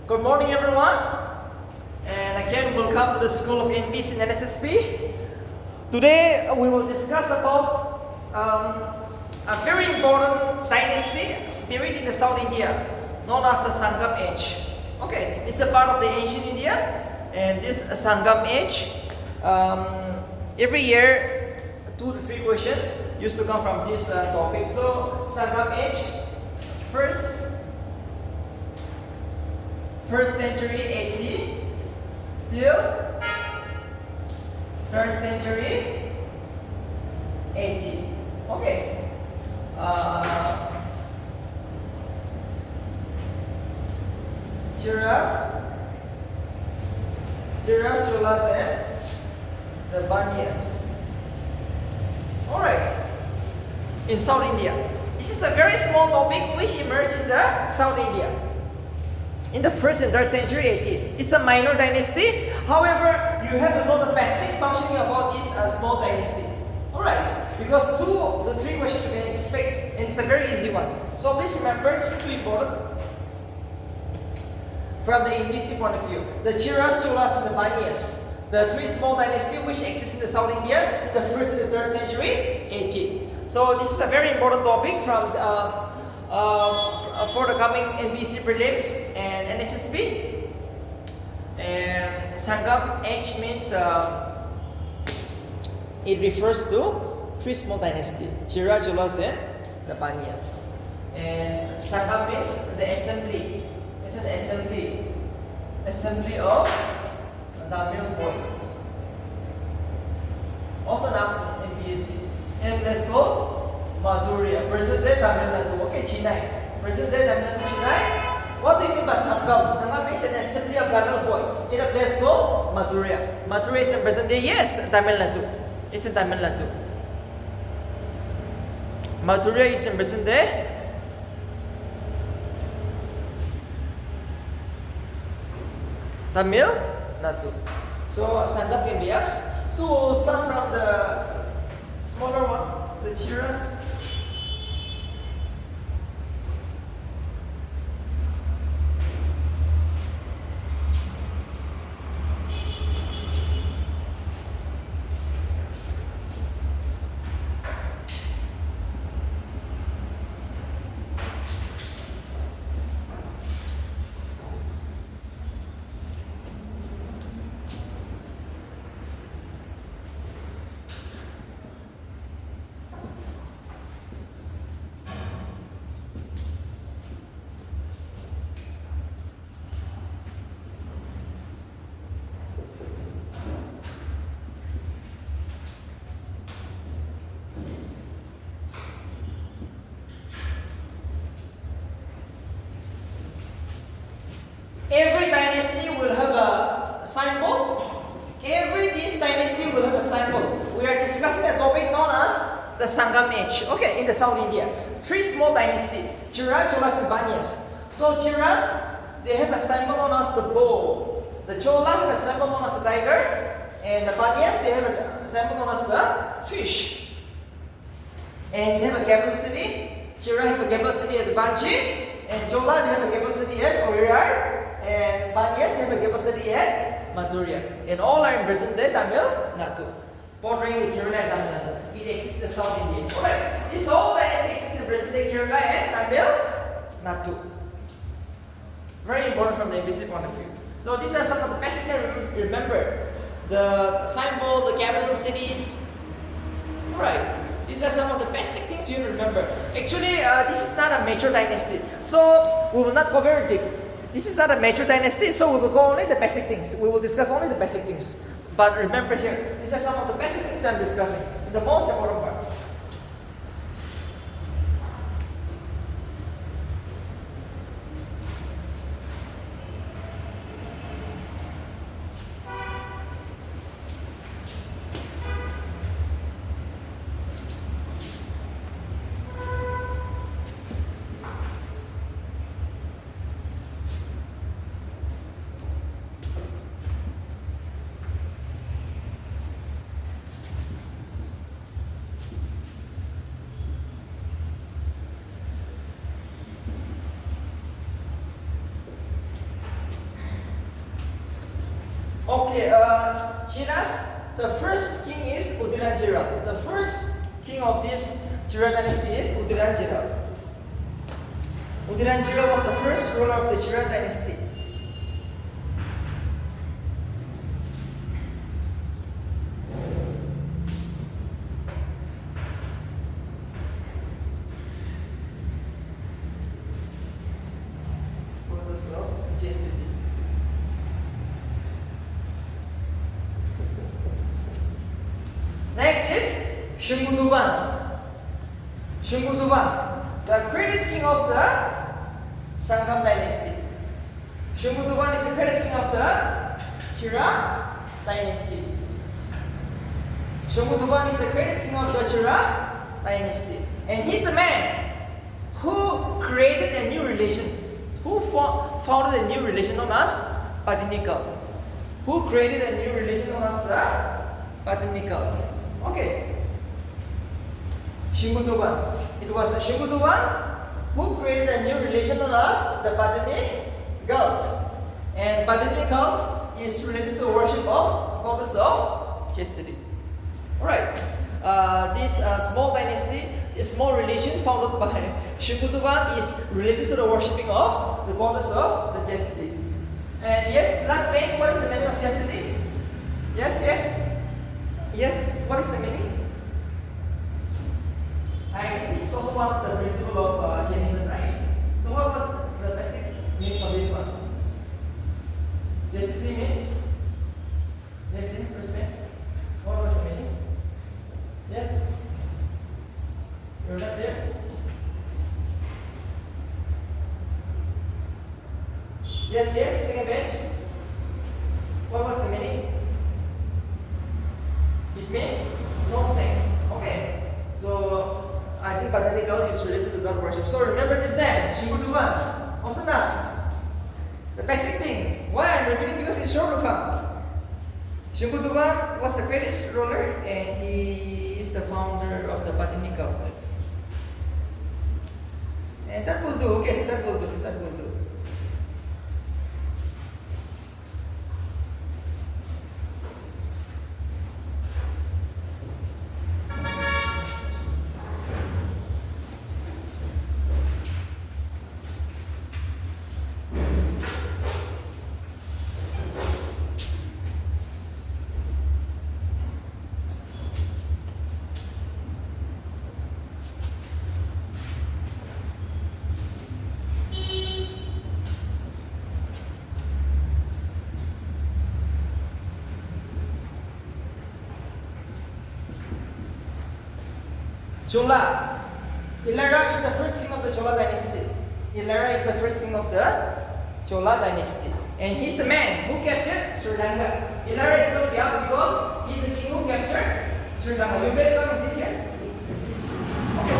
Good morning, everyone. And again, welcome to the School of NBC and NSSP. Today, we will discuss about a very important dynasty buried in the South India, known as the Sangam age. Okay, it's a part of the ancient India, and this Sangam age, every year, 2 to 3 questions used to come from this topic. So, Sangam age, first century AD till 3rd century AD. Okay. Cholas, and the Banyas. Alright. In South India. This is a very small topic which emerged in the South India in the 1st and 3rd century AD. It's a minor dynasty. However, you have to know the basic functioning about this small dynasty. Alright, because 2 to 3 questions you can expect, and it's a very easy one. So please remember, this is too important from the NBC point of view. The Cholas, and the Banyas, the 3 small dynasties which exist in the South India in the 1st and the 3rd century AD. So this is a very important topic from for the coming NBC prelims and NSSP. And Sangam age means it refers to 3 small dynasties, Cholas, and the Banyas. And Sangam means the assembly. It's an assembly of Tamil boys. Often asked in NBSC. And let's go Madhurya, present day Tamil Nadu. Okay, Chennai. Present day Tamil Nadu, Chennai. What do you mean by Sangam? Sangam means an assembly of Tamil boys in a place called Madhurya. Madhurya is in present day, yes, Tamil Nadu. It's in Tamil Nadu. Madhurya is in present day Tamil Nadu. So Sangam can be asked. So we'll start from the smaller one, the Cholas. Every dynasty will have a symbol. This dynasty will have a symbol. We are discussing a topic known as the Sangam age. Okay, in the South India. 3 small dynasties, Cholas, and Banyas. So Cholas, they have a symbol known as the bull. The Chola have a symbol known as the tiger. And the Banyas, they have a symbol known as the fish. And they have a capital city. Chola have a capital city at Banchi. And Chola, they have a capital city at Oriar. And Banyas have a capacity at Madhurya. And all are in present day Tamil Nadu, bordering the Kerala and Tamil Nadu. It exists in the South India. Alright, this whole dynasty exists in present day Kerala and Tamil Nadu. Very important from the NBC point of view. So these are some of the basic things to remember. The symbol, the capital cities. Alright. These are some of the basic things you remember. Actually, this is not a major dynasty. So we will not go very deep. This is not a major dynasty, so we will go only the basic things. We will discuss only the basic things. But remember here, these are some of the basic things I'm discussing. The most important part. Okay, China's the first king is Udiranjira. The first king of this Jira dynasty is Udiranjira. Udiranjira was the first ruler of the Jira dynasty. Next is Shunguduban. Shunguduban, the greatest king of the Sangam dynasty. Shunguduban is the greatest king of the Jira dynasty. Shunguduban is the greatest king of the Jira dynasty. And he's the man who created a new religion, who founded a new religion known as Padini cult. Who created a new religion known as the Padini cult. Okay. Shunguduban. It was Shunguduban who created a new religion known as the Padini cult. And Padini cult is related to the worship of goddess of chastity. Alright. This small dynasty, this small religion founded by Shunguduban is related to the worshipping of the goddess of the chastity. And yes, last page, what is the meaning of chastity? Yes, yeah? Yes, what is the meaning? I think this is also one of the principles of Jainism, right? So what was the basic meaning of this one? Chastity means? Yes, in first page. What was the meaning? Yes? You're not there? Yes, here, second page. What was the meaning? It means no sex. Okay. So I think Padani cult is related to God worship. So remember this then, Shunguduban of the Nas. The basic thing. Why I'm repeating? Because it's sure to come. Shunguduban was the greatest ruler and he is the founder of the Padani cult. And that will do, okay, that will do, that will do. Chola. Ilara is the first king of the Chola dynasty. Ilara is the first king of the Chola dynasty. And he's the man who captured Sri Lanka. Ilara is called Vyas because he's the king who captured Sri Lanka. You better come and sit here. Okay.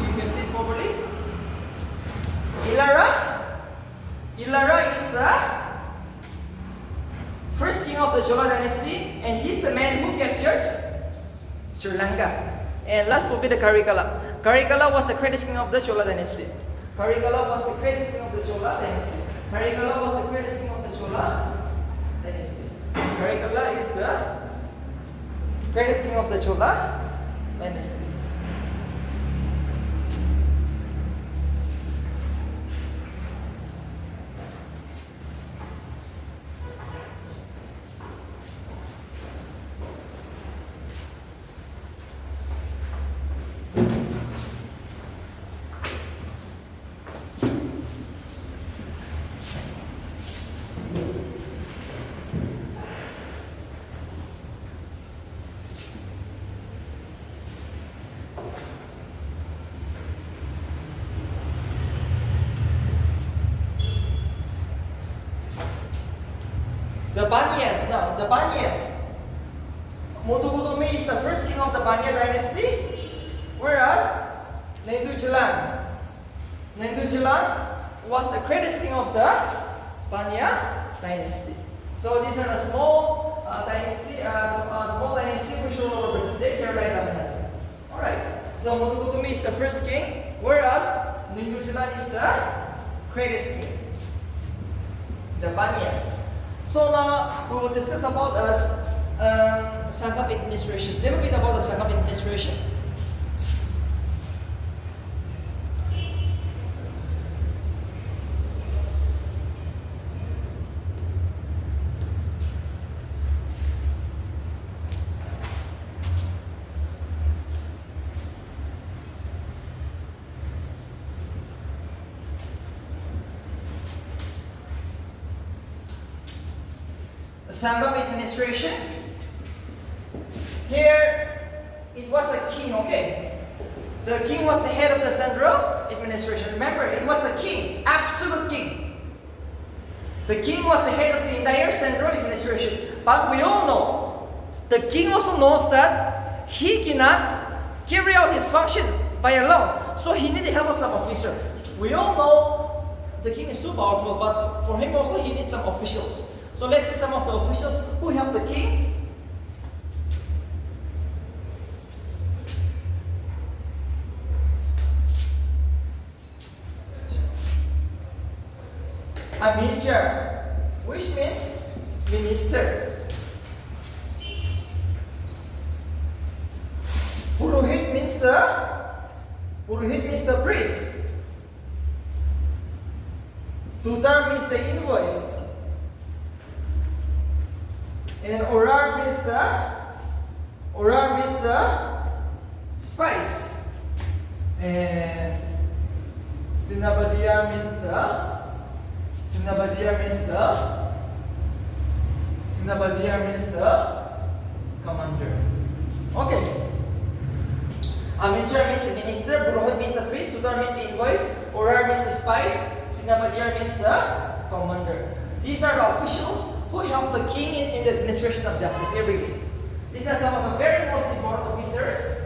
You can sit properly. Ilara is the first king of the Chola dynasty and he's the man who captured Sri Lanka. And last will be the Karikala. Karikala was the greatest king of the Chola dynasty. Karikala was the greatest king of the Chola dynasty. Karikala was the greatest king of the Chola dynasty. Karikala is the greatest king of the Chola dynasty. The Banyas now, the Banyas. Mutugutumi is the first king of the Banya dynasty, whereas Nendujalan was the greatest king of the Banya dynasty. So these are the small dynasty which will represent Kerala and Tamil Nadu. Alright, so Mutugutumi is the first king, whereas Nendujalan is the greatest king. The Banyas. So now we will discuss about Sangam administration. Little bit about the Sangam administration. Sangam administration. Here, it was the king, okay? The king was the head of the central administration. Remember, it was the king, absolute king. The king was the head of the entire central administration. But we all know, the king also knows that he cannot carry out his function by alone. So he needs the help of some officer. We all know the king is too powerful, but for him also he needs some officials. So let's see some of the officials who help the king. A major, which means minister. Purohit means the priest. Tutar means the invoice. And then orar means the spice. And Sinabadia means the commander. Okay. Amateur means the minister, Purohit means the priest, Tutar means the invoice, orar means the spice, Sinabadia means the commander. These are the officials who help the king in the administration of justice every day. These are some of the very most important officers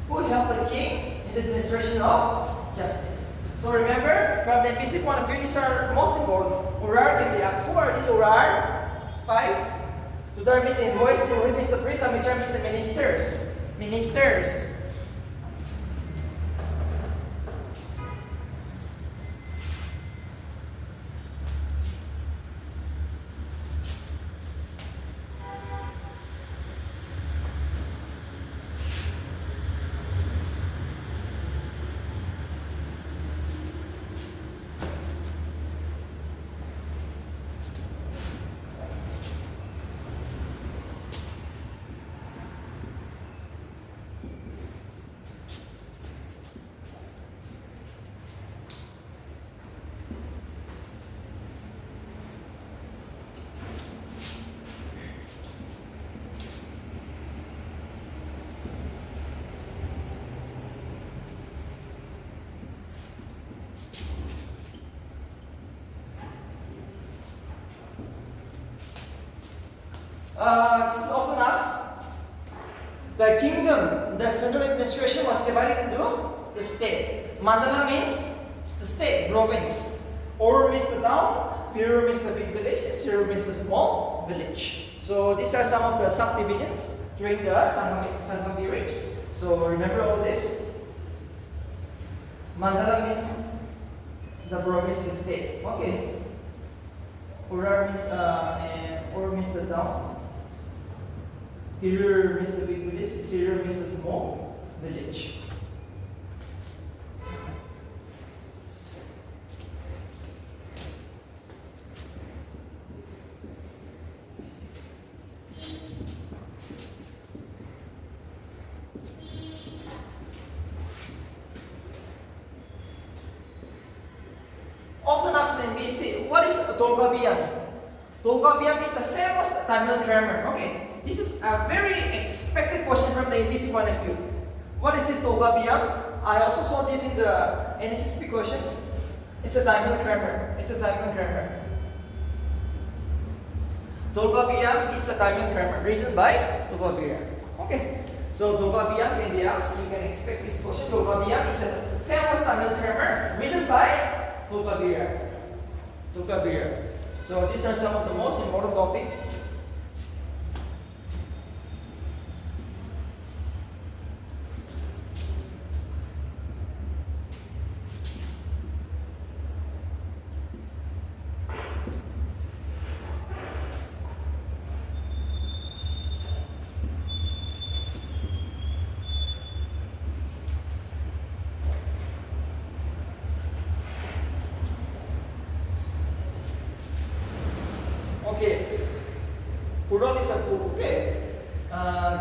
who help the king in the administration of justice. So remember, from the basic point of view, these are most important. Orar, if they ask, who are these orar? Spies. Tutar means the invoice, Purohit means the priest, Amateur means the ministers. Ministers. This is often asked. The kingdom, the central administration was divided into the state. Mandala means the state, province. Or means the town, Piru means the big village, Siru means the small village. So these are some of the subdivisions during the Sangam period. So remember all this. Mandala means the province, the state. Okay. Ura means the town. Piru means the big village, Siru means the small village. Often asked in BC, what is Tolga-Biyang? Tolga-Biyang is the famous Tamil grammar. Okay, this is a very expected question from the ABC point of view. What is this Tolga-Biyang? I also saw this in the NSSP question. It's a Tamil grammar. It's a Tamil grammar. Tolga-Biyang is a Tamil grammar written by Tolga-Biyang. Okay, so Tolga-Biyang can be asked. You can expect this question. Tolga-Biyang is a famous Tamil grammar written by Tolga-Biyang. Tolga-Biyang. So these are some of the most important topics. Okay. Quran is a book. Okay.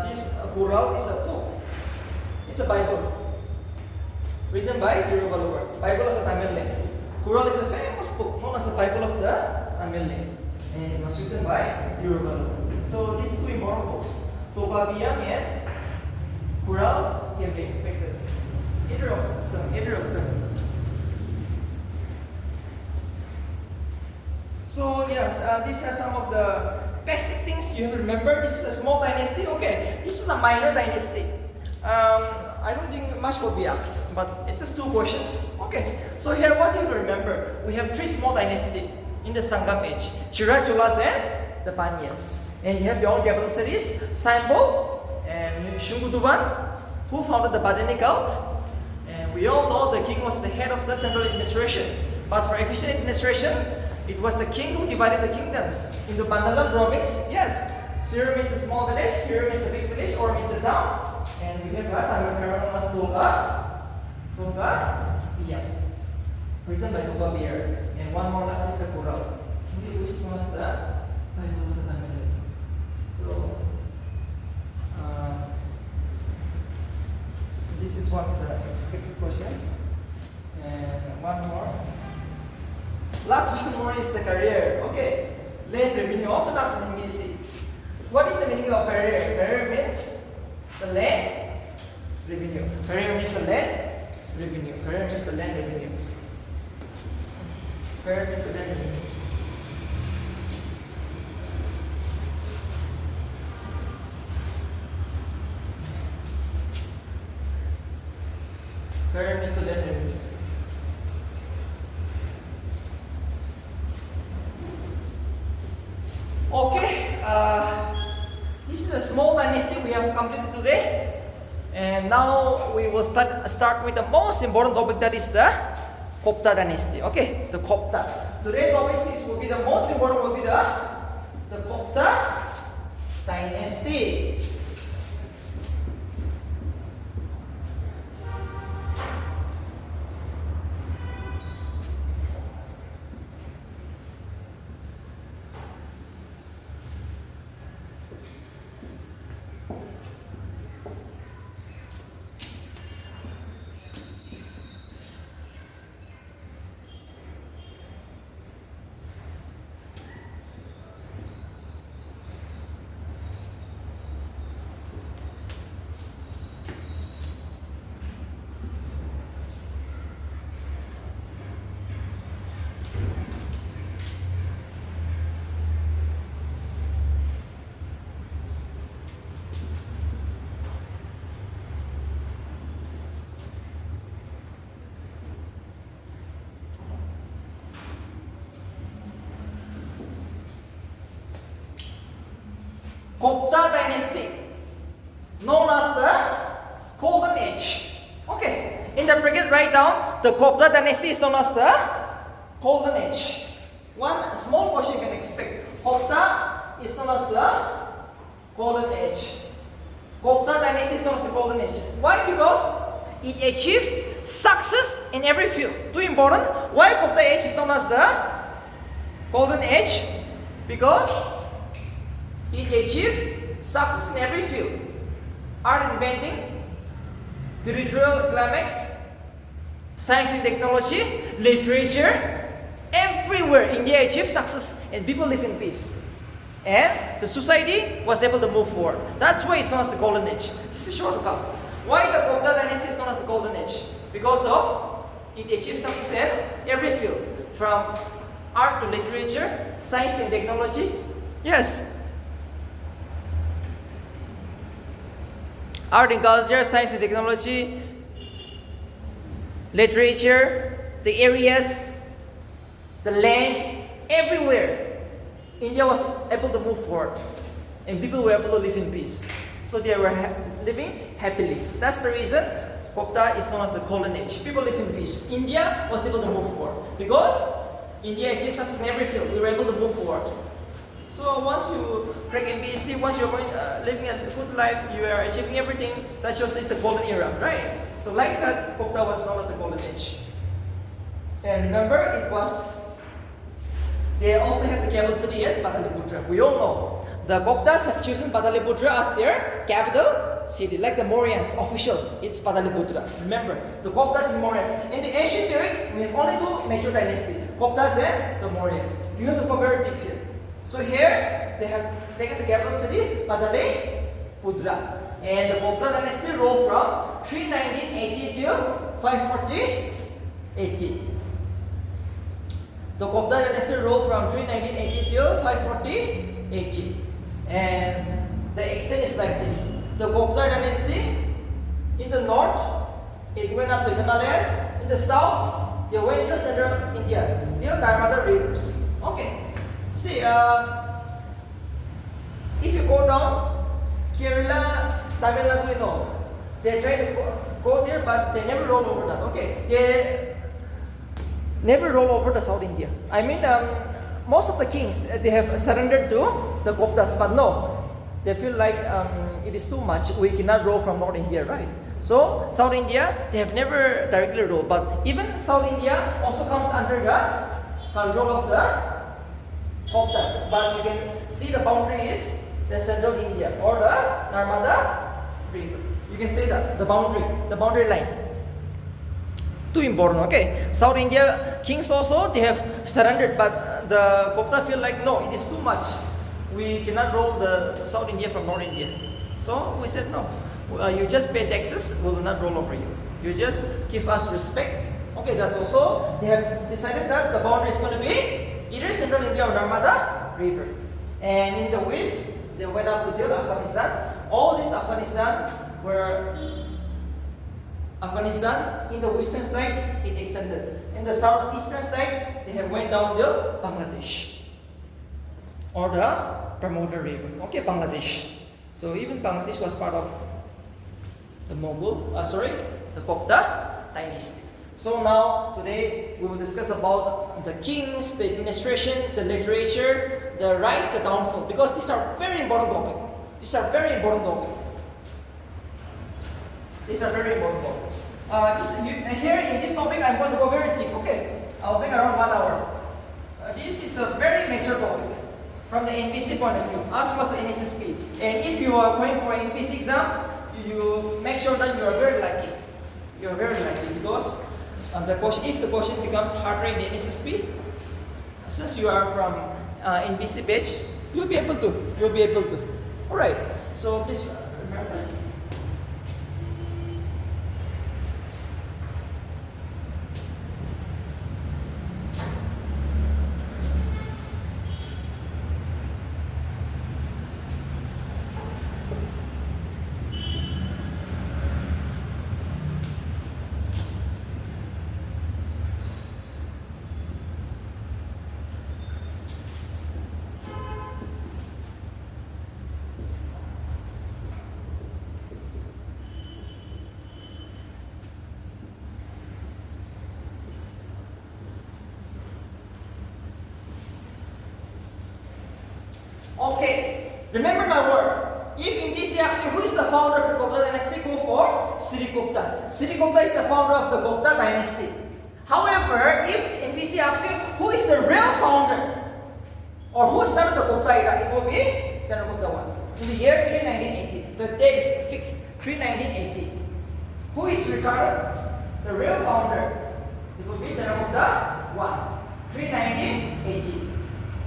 This Quran is a book. It's a Bible. Written by Tiruvalluvar. Bible of the Tamil language. Quran is a famous book known as the Bible of the Tamil language. And it was written by Tiruvalluvar. So these two important books, Tobabiyam and Quran, can be expected. Either of them. So yes, these are some of the basic things you have to remember. This is a small dynasty. Okay, this is a minor dynasty. I don't think much will be asked, but it is 2 questions. Okay, so here what you have to remember, we have 3 small dynasties in the Sangam age: Chira, Cholas, and the Paniyas. And you have your own capital cities, Sambol and Shungutuban, who founded the Badeni cult. And we all know the king was the head of the central administration. But for efficient administration, it was the king who divided the kingdoms into Bandalam province. Yes, Sirum is the small village, Hiram is the big village, or is the town. And we have a known as Toga, written by Toga Beer. And one more last is the Quran, which is known as the Bible of the Tamil. So, this is one of the expected questions. And one more. Last week more is the career. Okay, land revenue. Often asked in MBC. What is the meaning of career? Career means the land revenue. Career means the land revenue. Career means the land revenue. Career means the land revenue. Career means the land revenue. Okay, this is a small dynasty we have completed today, and now we will start with the most important topic, that is the Gupta dynasty. Okay, the Gupta. Today's topic will be the most important, will be the Gupta dynasty. Gupta dynasty, known as the Golden Age. Okay, in the bracket write down the Gupta dynasty is known as the Golden Age. One small portion you can expect. Gupta is known as the Golden Age. Gupta dynasty is known as the Golden Age. Why? Because it achieved success in every field. Too important. Why Gupta Age is known as the Golden Age? Because it achieved success in every field. Art and painting, territorial climax, science and technology, literature, everywhere India achieved success and people live in peace. And the society was able to move forward. That's why it's known as the Golden Age. This is shortcut. Why the Gupta dynasty is known as the Golden Age? Because of it achieved success in every field. From art to literature, science and technology. Yes. Art and culture, science and technology, literature, the areas, the land, everywhere, India was able to move forward and people were able to live in peace. So they were living happily. That's the reason Gupta is known as the Golden Age. People live in peace. India was able to move forward because India achieved success in every field. We were able to move forward. So once you crack MBC, once you're living a good life, you are achieving everything, that shows it's a golden era, right? So like that, Gupta was known as the Golden Age. And remember, it was They also have the capital city at Pataliputra. We all know the Guptas have chosen Pataliputra as their capital city, like the Mauryans. Official, it's Pataliputra. Remember, the Guptas and Mauryans. In the ancient period, we have only two major dynasties: Guptas and the Mauryans. You have to go very deep here. So here they have taken the capital city, Pataliputra, and the Gupta dynasty ruled from 319 till 540 AD. The Gupta dynasty ruled from 319 till 540 AD. And the extent is like this. The Gupta dynasty, in the north, it went up the Himalayas. In the south, they went to central India, till Narmada rivers. Okay. See, if you go down, Kerala, Tamil Nadu, you know, they try to go there, but they never roll over that. Okay. They never roll over the South India. I mean, most of the kings, they have surrendered to the Guptas, but no, they feel like it is too much. We cannot roll from North India, right? So South India, they have never directly ruled, but even South India also comes under the control of the Guptas. But you can see the boundary is the central India or the Narmada River. You can say that the boundary line. Too important, okay. South India kings also, they have surrendered, but the Gupta feel like no, it is too much. We cannot rule the South India from North India. So we said no. You just pay taxes, we will not roll over you. You just give us respect. Okay, that's also, they have decided that the boundary is going to be either Central India or Narmada River. And in the west, they went up until Afghanistan. All this Afghanistan in the western side, it extended. In the southeastern side, they have went down to Bangladesh or the Brahmaputra River. Okay, Bangladesh. So even Bangladesh was part of the the Gupta dynasty. So now today we will discuss about the kings, the administration, the literature, the rise, the downfall, because these are very important topics. These are very important topics. Here in this topic, I'm going to go very deep. Okay, I'll take around 1 hour. This is a very major topic from the NPC point of view, as well as the NSSP. And if you are going for an NPC exam, you make sure that you are very lucky. You are very lucky because if the question becomes harder in the NSSP, since you are from NPC batch, you'll be able to. All right. So please remember. Okay, remember my word. If in BC asks you who is the founder of the Gupta dynasty, go for Sirigupta. Sirigupta is the founder of the Gupta dynasty. However, if in BC asks you who is the real founder or who started the Gupta era, it will be Chandragupta I. In the year 319 the date is fixed, 319 Who is regarded the real founder? It will be Chandragupta I, 319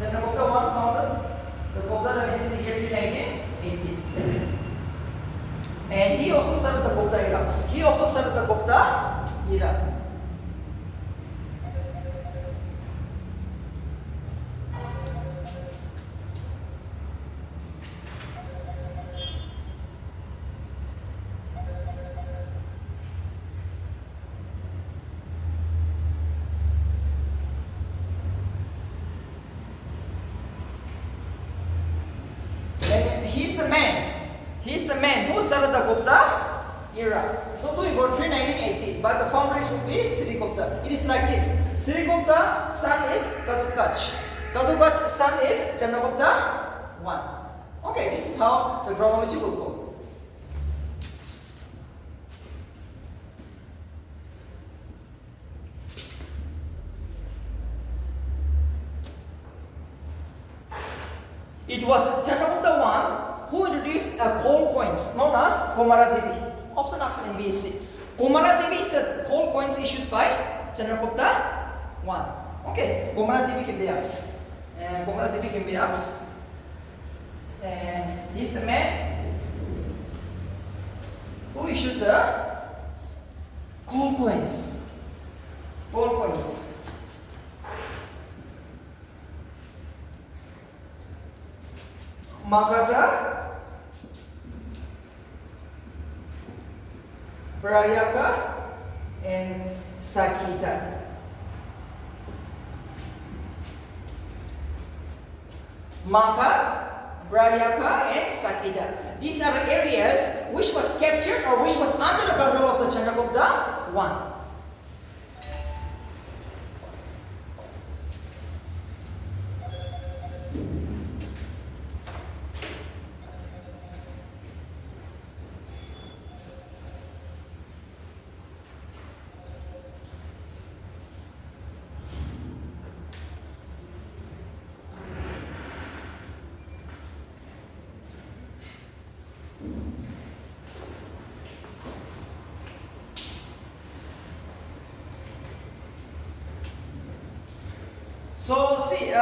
Chandragupta I founded the Gupta dynasty in the year 319 And he also started the Gupta era. He's the man who started the Gupta era. So to about 319 but the founder would be Sirigupta. It is like this. Sirigupta's son is Kadukach. Kadukach's son is Chandragupta I. Okay, this is how the chronology will go. It was Chandragupta I who introduced gold coins known as Komaradevi, often asked in BSc. Komaradevi is the gold coins issued by Chandragupta I. Okay, Komaradevi can be asked. And Komaradevi can be asked. And he's the man who issued the gold coins. Gold coins. Magadha, Brayaka, and Sakita. Magadha, Brayaka, and Sakita. These are the areas which was captured or which was under the control of the Chandragupta I. So see,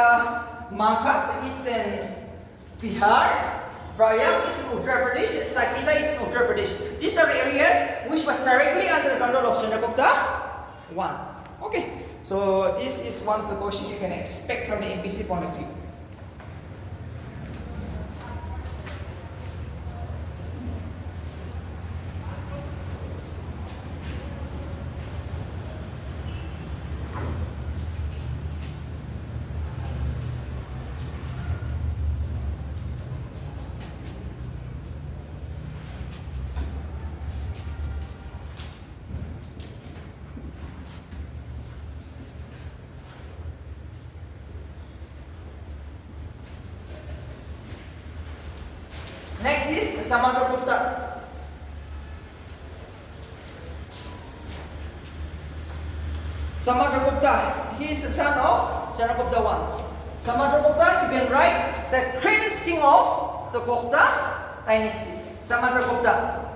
Makat is in Bihar, Prayag is in Uttar Pradesh, Sakita is in Uttar Pradesh. These are areas which was directly under the control of Chandragupta I. Okay, so this is one of the questions you can expect from the MPC point of view. Next is Samandragupta. Samandragupta, he is the son of Chandragupta I. Samandragupta, you can write the greatest king of the Gupta dynasty. Samandragupta.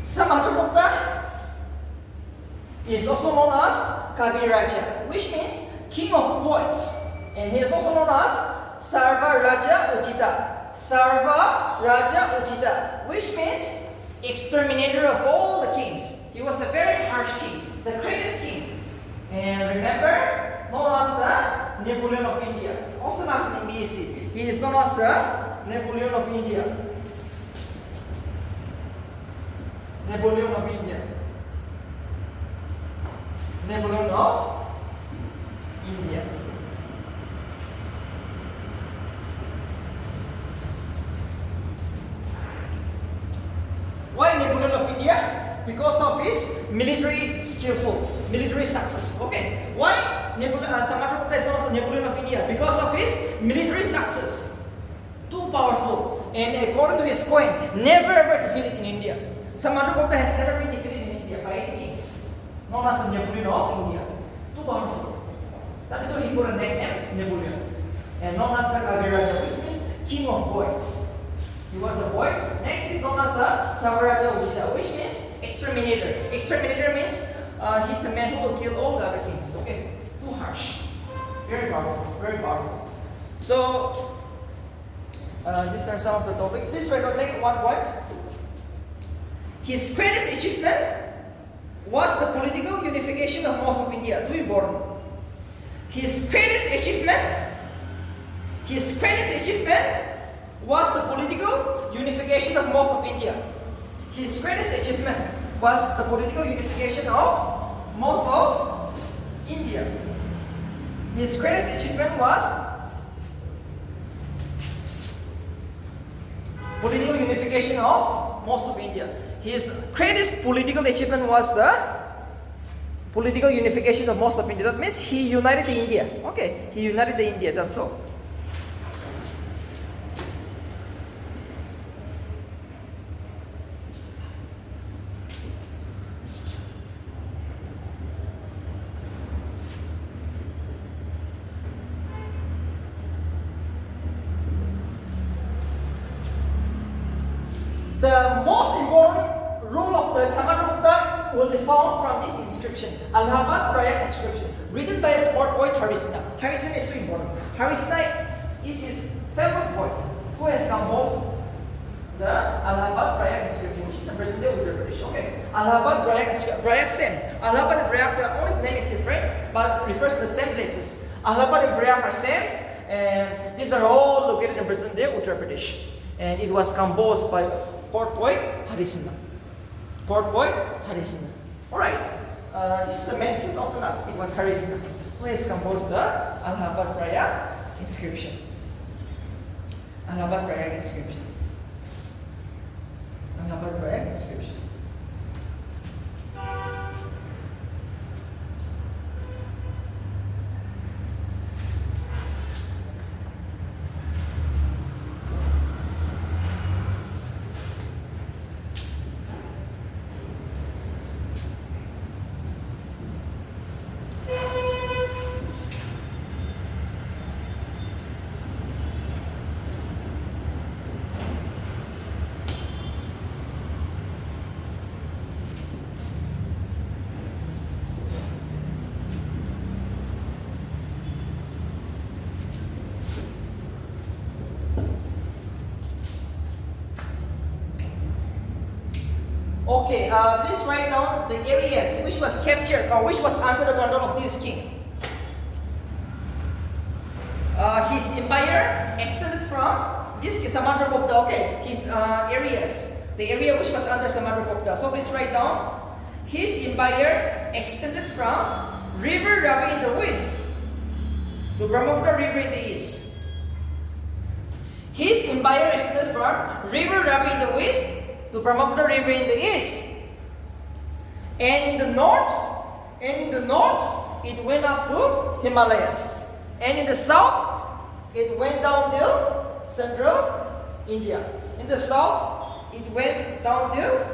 Samandragupta is also known as Kaviraja, which means king of poets, and he is also known as Sarva Raja Uchita. Sarva Raja Uchita, which means exterminator of all the kings. He was a very harsh king, the greatest king. And remember, known as the Napoleon of India. Often asked in BSc, he is known as the Napoleon of India. Napoleon of India. Napoleon of India. Why Napoleon of India? Because of his military success. Okay. Why Samandragupta is known as Napoleon of India? Because of his military success. Too powerful. And according to his coin, never ever defeated in India. Samandragupta has never been defeated in India by any kings, known as the Napoleon of India. Too powerful. That is why he put a nickname Napoleon. And known as the Kaviraja, which means king of poets. He was a poet. Next is known as the Savaraja Ujita, which means exterminator. Exterminator means he's the man who will kill all the other kings. Okay, too harsh. Very powerful, very powerful. So, these are some of the topic. Please recollect one point. His greatest achievement was the political unification of most of India. Too important. His greatest achievement was the political unification of most of India. His greatest achievement was the political unification of most of India. His greatest achievement was political unification of most of India. His greatest political achievement was the political unification of most of India. That means he united India. Okay, he united India, that's all. The most important rule of the Samarkand will be found from this inscription, Allahabad Prayak inscription, written by his court poet Harisna. Harisna is very important. Harisna is his famous poet who has composed the Allahabad Prayak inscription, which is the present day Uttar Pradesh. Okay, Allahabad Prayak same. Allahabad and Prayak, the only name is different, but refers to the same places. Allahabad and Prayak are same, and these are all located in present day Uttar Pradesh. And it was composed by court poet Harisna. Court poet Harisna. Alright, this is the basis of the last. It was Harisna who has composed the Allahabad Prayak inscription. Allahabad Prayak inscription. Allahabad Prayak inscription. Okay, please write down the areas which was captured or which was under the control of this king. His empire extended from this is Samarkand. Okay, his areas, the area which was under Samarkand. So please write down. His empire extended from River Ravi in the west to Brahmaputra River in the east. His empire extended from River Ravi in the west to Brahmaputra River in the east. And in the north, it went up to Himalayas. And in the south, it went down to central India. In the south, it went down to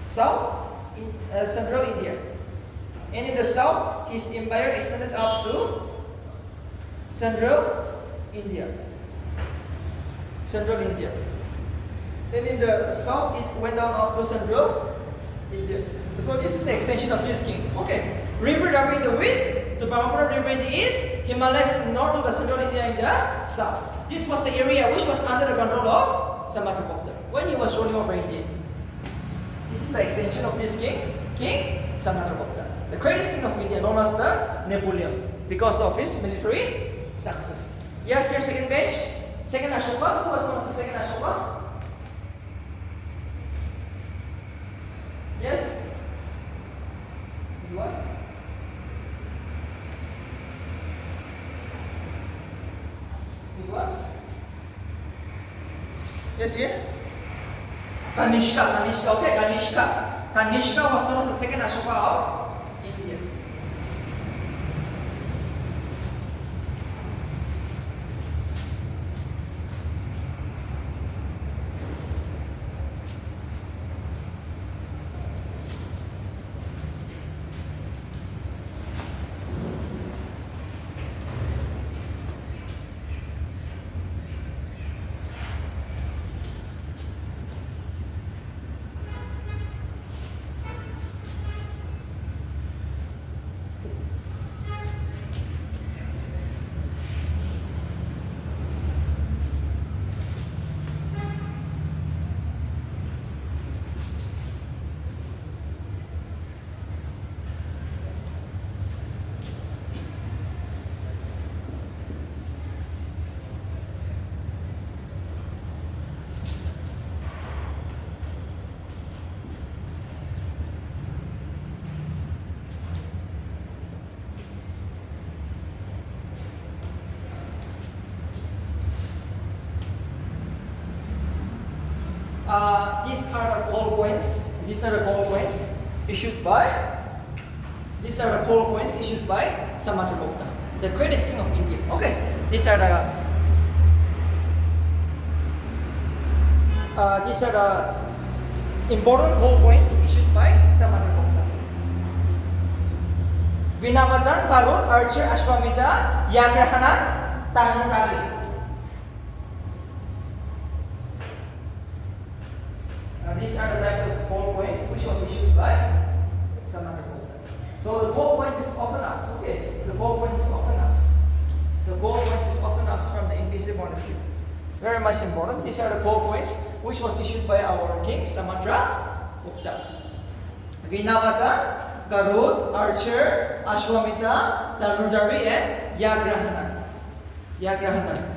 central India. And in the south, his empire extended up to central India. Central India. Then in the south, it went down up to central India. So this is the extension of this king. Okay. River Ravi in the west, the Brahmaputra River in the east, Himalayas in the north to the central India in the south. This was the area which was under the control of Samarkand when he was ruling over India. This is the extension of this king, King Samarkand, the greatest king of India, known as the Napoleon, because of his military success. Yes, here second page. Second Ashoka. Who was known as the second Ashoka? Yes? It was? It was? Yes, here? Kanishka. Okay, Kanishka. Kanishka was known as the second Ashoka of India. These are the gold coins. These are the gold coins issued by. These are the gold coins issued by Samudragupta, the greatest king of India. Okay, these are the important gold coins issued by Samudragupta. Vinavatan, Karut, Archer, Ashwamedha, Yagrahanan, Tanutali. These are the types of gold coins which was issued by Samudragupta. So the gold coins is orthodox. Okay, the gold coins is orthodox. The gold coins is orthodox from the invisible point of view. Very much important. These are the gold coins which was issued by our king Samudragupta. Vinavatan, Garud, Archer, Ashwamedha, Dhanurdhari, and Yagrahanan. Yagrahanan.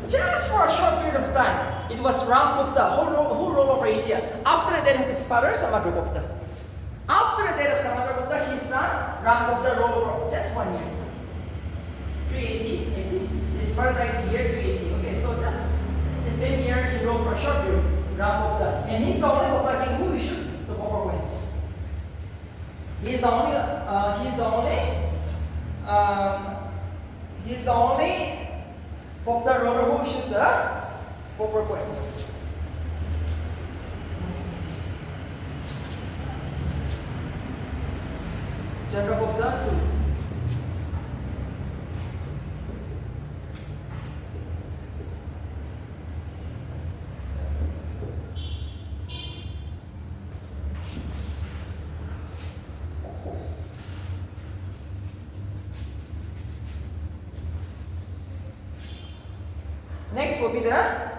Just for a short period of time, it was Ram Gupta who ruled over India. After the death of his father, Samudragupta. After the death of Samudragupta, his son Ram Gupta ruled over just 1 year. 380. His birth died in the year 380. Okay, so just in the same year he ruled for a short period, Ram Gupta. And he's the only Gupta king who issued the copper coins. He's the only Gupta ruler who issued the copper coins. Chandragupta II. Next will be the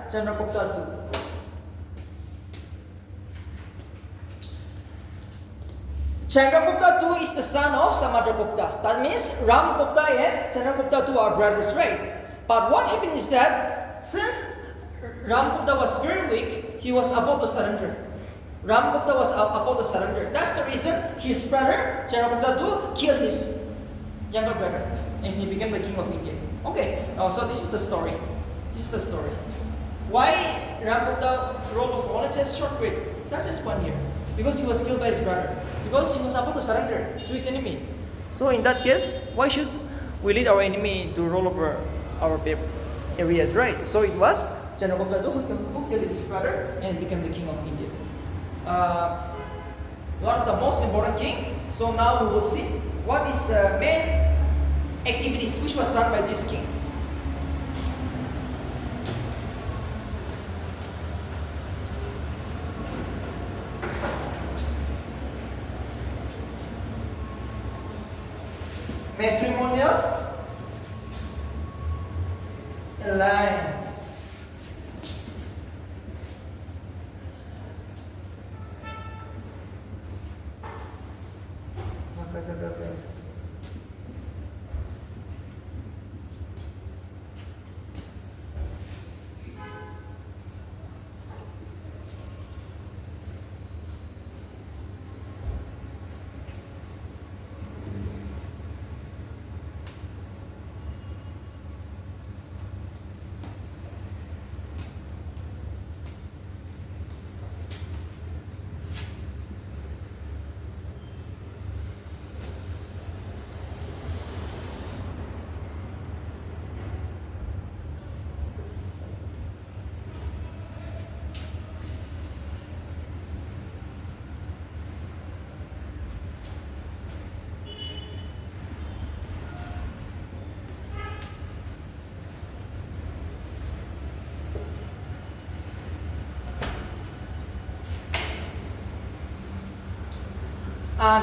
Chandragupta II. Chandragupta II is the son of Samudragupta. That means Ram Gupta and Chandragupta II are brothers, right? But what happened is that since Ram Gupta was very weak, he was about to surrender. Ram Gupta was about to surrender. That's the reason his brother Chandragupta II killed his younger brother, and he became the king of India. Okay, so this is the story. This is the story. Why Ram Gupta ruled for only just short period, not just 1 year? Because he was killed by his brother. Because he was about to surrender to his enemy. So in that case, why should we lead our enemy to rule over our areas, right? So it was Chandragupta II who killed his brother and became the king of India. One of the most important king. So now we will see what is the main activities which was done by this king. Matrimonial alliance.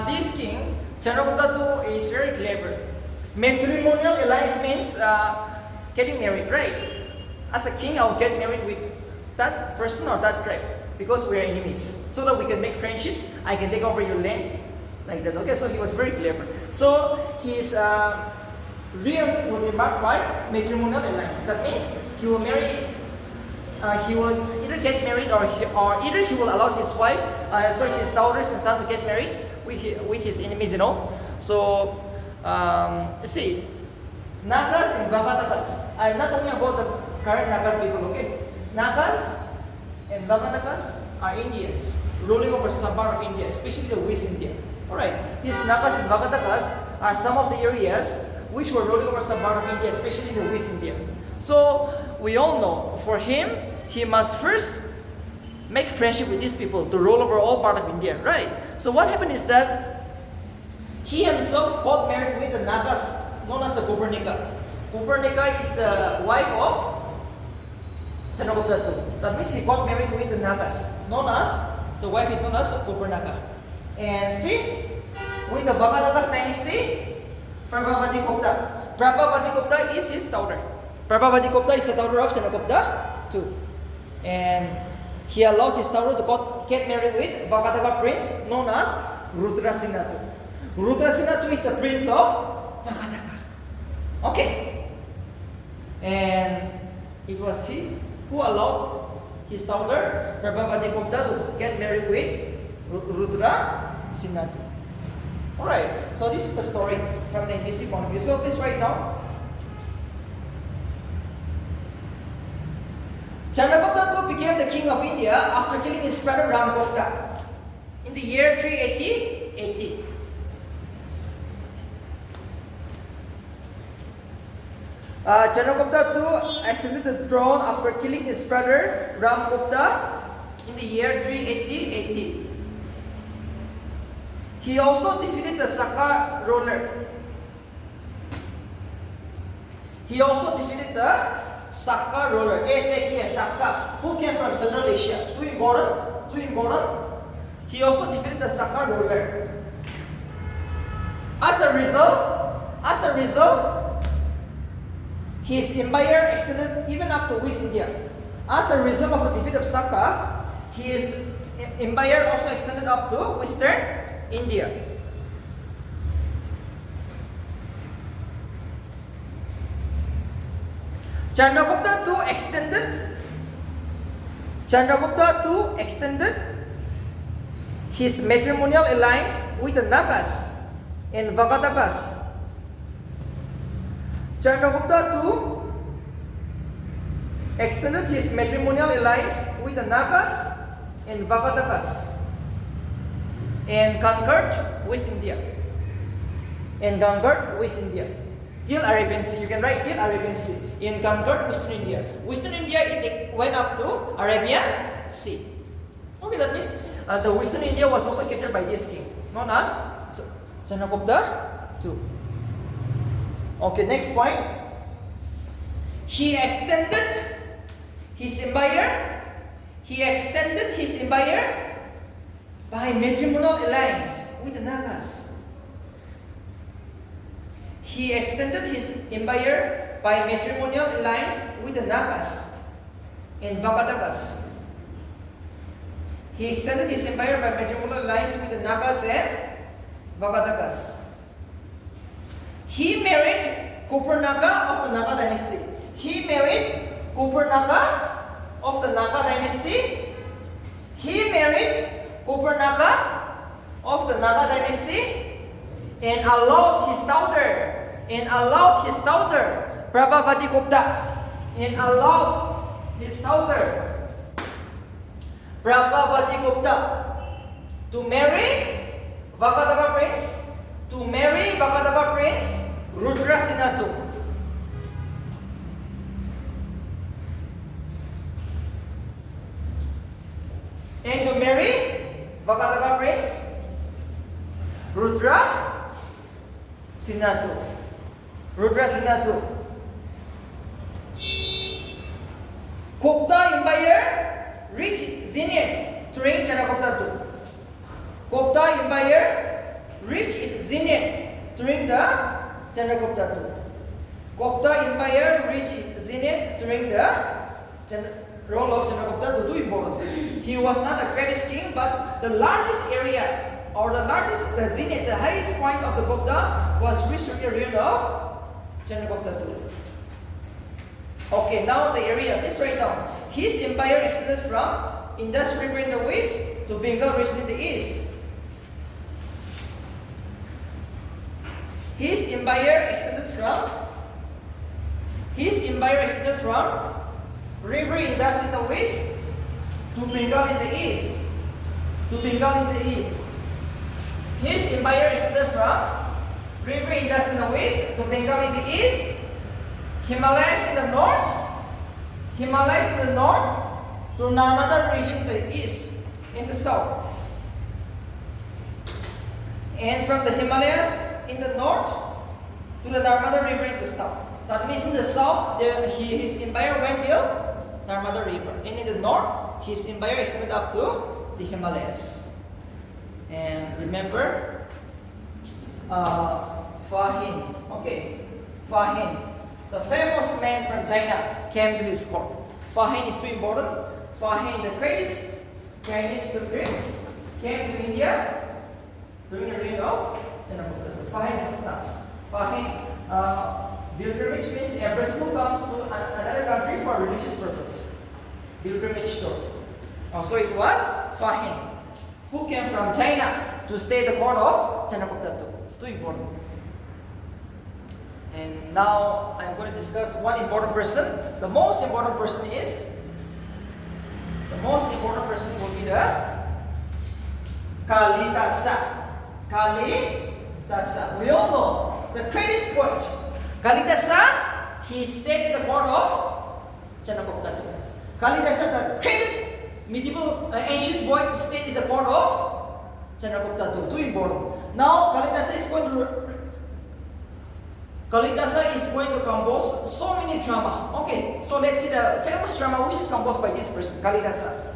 This king, Chandragupta II, is very clever. Matrimonial alliance means getting married, right? As a king, I'll get married with that person or that tribe because we are enemies. So that we can make friendships, I can take over your land, like that. Okay, so he was very clever. So his realm will be marked by matrimonial alliance. That means he will marry. He will either get married or either he will allow his wife, his daughters and son to get married with his enemies. So let's see, Nagas and Vagatakas. I'm not talking about the current Nagas people. Okay, Nagas and Vagatakas are Indians ruling over some part of India, especially the West India. Alright, these Nagas and Vagatakas are some of the areas which were ruling over some part of India, especially in the West India. So we all know, for him, he must first make friendship with these people to rule over all part of India, right? So what happened is that he himself got married with the Nagas known as the Copernica. Copernica is the wife of Chandragupta II. That means he got married with the Nagas, the wife is known as Copernica. And see, with the Bhagatakas dynasty, Prabhavati Gupta. Prabhavati Gupta is his daughter. Prabhavati Gupta is the daughter of Chandragupta II. And he allowed his daughter to get married with Bhagataka prince known as Rudrasena II. Rudrasena II is the prince of Bhagataka. Okay. And it was he who allowed his daughter Prabhavati Gupta to get married with Rudrasena II. Alright, so this is the story from the NBC point of view. So please write down. Chandragupta II became the king of India after killing his brother Ramgupta in the year 380 AD. Chandragupta II ascended the throne after killing his brother Ramgupta in the year 380 AD. He also defeated the Saka ruler. Saka, who came from Central Asia. Too important. He also defeated the Saka ruler. As a result, his empire extended even up to West India. As a result of the defeat of Saka, his empire also extended up to Western India. Chandragupta II extended his matrimonial alliance with the Nagas and Vagatakas. Chandragupta II extended his matrimonial alliance with the Nagas and Vagatakas and conquered West India. Till Arabian Sea. You can write till Arabian Sea. And conquered Western India. Western India, it went up to Arabian Sea. Okay, that means the Western India was also captured by this king, known as Chandragupta II. Okay, next point. He extended his empire by matrimonial alliance with the Nagas. He extended his empire by matrimonial alliance with the Nagas and Vagatakas. He extended his empire by matrimonial alliance with the Nagas and Vagatakas. He married Copernica of the Naga dynasty. He married and allowed his daughter Prabhavati Gupta to marry Vagataka prince Rudrasena II. And to marry Vagataka prince Rudrasena II. Gupta Empire reached zenith during Chandragupta II. Gupta Empire reached its zenith during the Chandragupta II. Gupta Empire reached zenith during the rule of Chandragupta II. Too important. He was not the greatest king, but the largest area, or the largest, the zenith, the highest point of the Gupta was reached during the reign of Chandragupta II. Okay, now the area. Please write down. His empire extended from Indus River in the west to Bengal region in the east. His empire extended from River Indus in the west to Bengal in the east. His empire extended from River Indus in the west to Bengal in the east. Himalayas in the north to Narmada region in the east, in the south. And from the Himalayas in the north to the Narmada river in the south. That means in the south, his empire went till Narmada river. And in the north, his empire extended up to the Himalayas. And remember, Fahin. Okay, Fahin. The famous man from China came to his court. Fahin is too important. Fahin, the greatest Chinese pilgrim, came to India during the reign of Chandragupta. Fahin is nuts. Fahin, pilgrimage means a person who comes to another country for religious purpose. Pilgrimage tour. So it was Fahin who came from China to stay at the court of Chandragupta II. Too important. And now I'm going to discuss one important person. The most important person will be the Kalidasa. Kalidasa. We all know the greatest poet. Kalidasa, he stayed in the court of Chandragupta II. Kalidasa, the greatest medieval ancient poet, stayed in the court of Chandragupta II. Too important. Now Kalidasa is going to compose so many drama. Okay, so let's see the famous drama which is composed by this person, Kalidasa.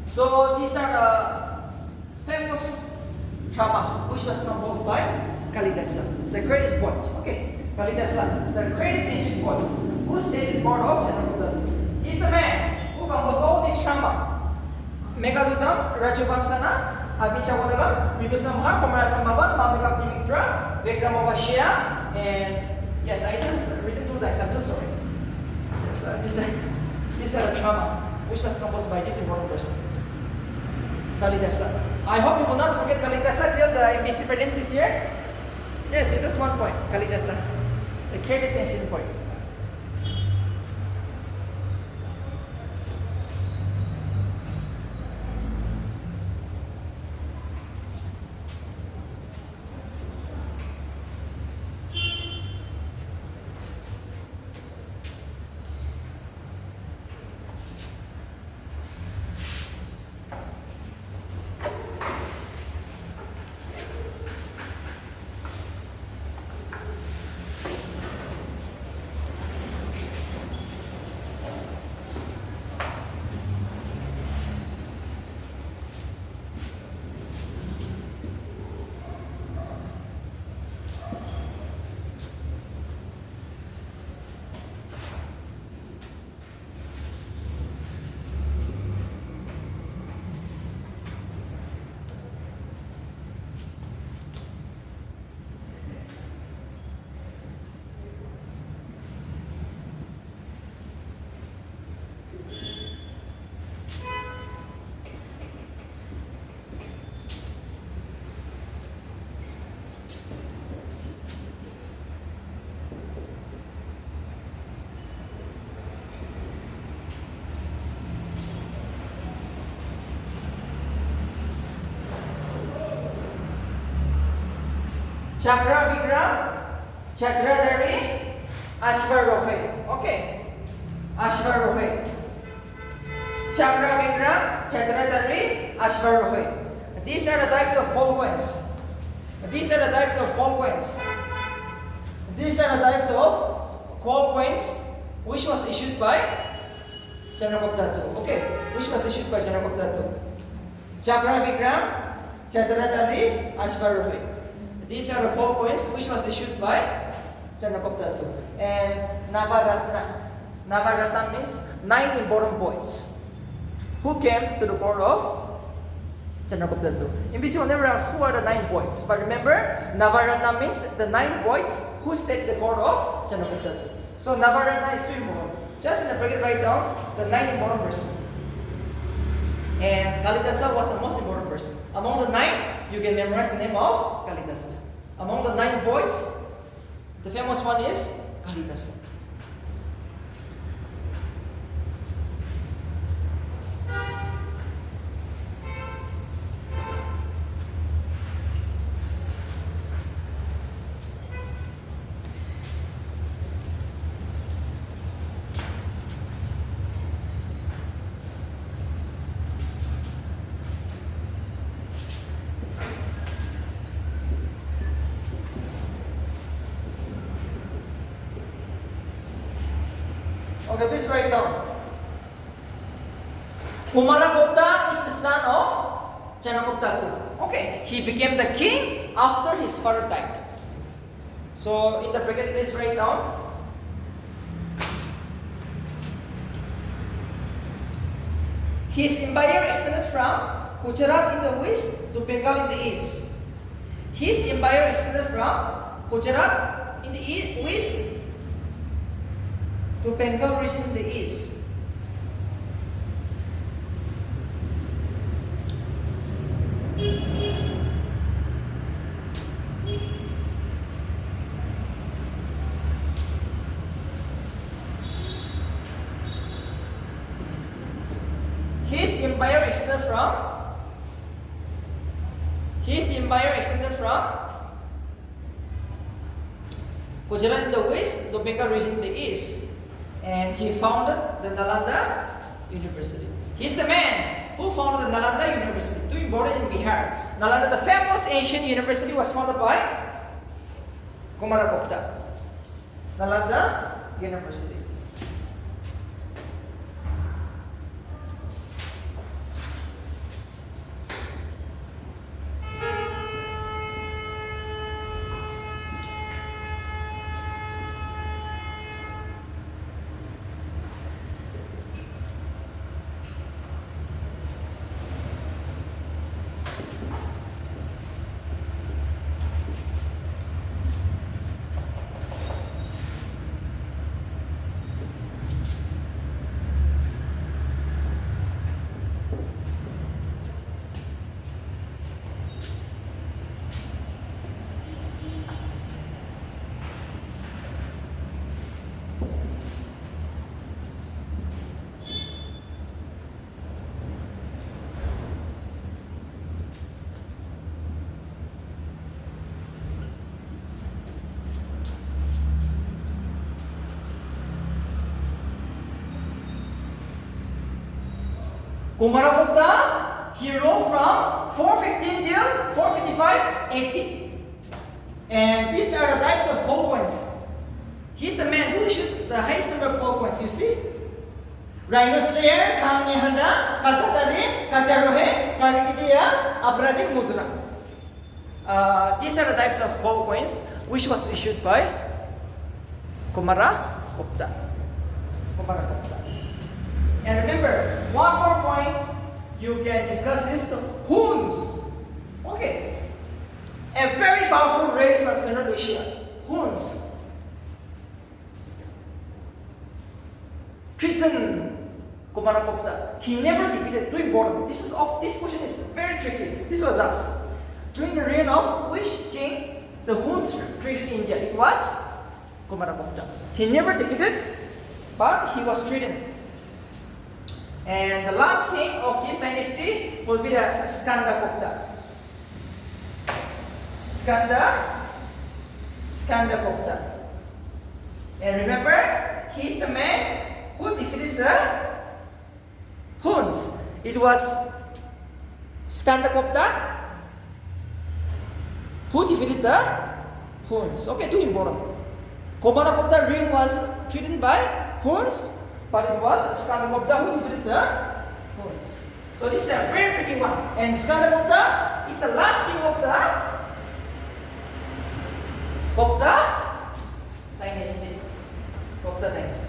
So these are the famous drama which was composed by Kalidasa, the greatest poet. Okay, Kalidasa, the greatest ancient poet, who stayed in court of Chandragupta. He is the man who composed all this drama. Megadutam, Rajavamsana, Abhichavodalam, Vidusamhar, Komarasambavan, Mamikapnimitra, Vikramavashya, and yes, I have written 2 times. I'm so sorry. Yes, these are the drama which was composed by this important person, Kalidasa. I hope you will not forget Kalidasa till the MBC prelims this year. Yes, it is 1 point. Kalidasa, the greatest ancient poet. Chakra Vikram, Chakradhari, Ashvarohi. Okay. Ashvarohi. Chakra Vikram, Chakradhari, Ashvarohi. These are the types of ball coins. These are the types of ball coins. These are the types of gold coins which was issued by Chandragupta II. Okay, which was issued by Chandragupta II. Chakra Vikram, Chakradhari, Ashvarohi. These are the gold coins which was issued by Chandragupta II. And Navaratna. Navaratna means 9 important points who came to the court of Chandragupta II. In BC, we'll never ask who are the 9 points. But remember, Navaratna means the 9 points who stayed the court of Chandragupta II. So Navaratna is 2 important. Just in the bracket write down the 9 important person. And Kalidasa was the most important person. Among the 9, you can memorize the name of Kalidasa. Among the 9 poets, the famous one is Kalidasa. Okay, please write down. Kumara Gupta is the son of Chandragupta II. Okay, he became the king after his father died. So in the bracket, please write down. His empire extended from Gujarat in the west to Bengal in the east. His empire extended from Gujarat in the west to Bengal region in the east. His empire extended from Gujarat in the west to Bengal region in the east. And he founded the Nalanda University. He's the man who founded the Nalanda University, too important in Bihar. Nalanda, the famous ancient university, was founded by Kumaragupta. Nalanda University. Kumaragupta, he ruled from 415 till 455 AD. And these are the types of gold coins. He's the man who issued the highest number of gold coins, you see. Rhino Slayer, Kamnihanda, Kalkatari, Kacharohe, Karitiya, Abradik Mudra. These are the types of gold coins which was issued by Kumaragupta. Kumaragupta. And remember, one more point you can discuss is the Huns. Okay. A very powerful race from Central Asia. Huns. Threatened Kumaragupta. He never defeated, too important. This question is very tricky. This was asked. During the reign of which king the Huns treated India? It was Kumaragupta. He never defeated, but he was threatened. And the last king of this dynasty will be the Skandagupta. Skanda Skandagupta. And remember, he's the man who defeated the Huns. It was Skandagupta who defeated the Huns. Okay, too important. Kumaragupta reign was threatened by Huns, but it was Skandagupta who defeated the Huns. So this is a very tricky one. And Skandagupta is the last king of the Gupta dynasty. Gupta dynasty.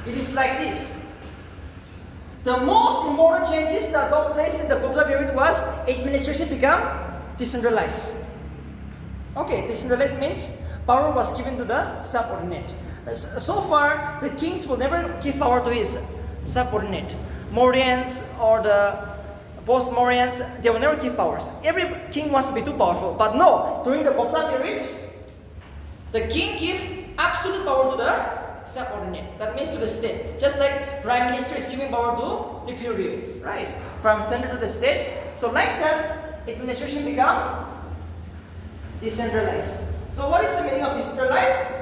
It is like this. The most important changes that took place in the Gupta period was administration become decentralized. Okay, decentralized means power was given to the subordinate. So far, the kings will never give power to his subordinate. Mauryans or the post-Mauryans, they will never give powers. Every king wants to be too powerful. But no, during the Gupta period, the king gives absolute power to the subordinate. That means to the state. Just like prime minister is giving power to imperial, right? From center to the state. So like that, administration become decentralized. So what is the meaning of decentralized?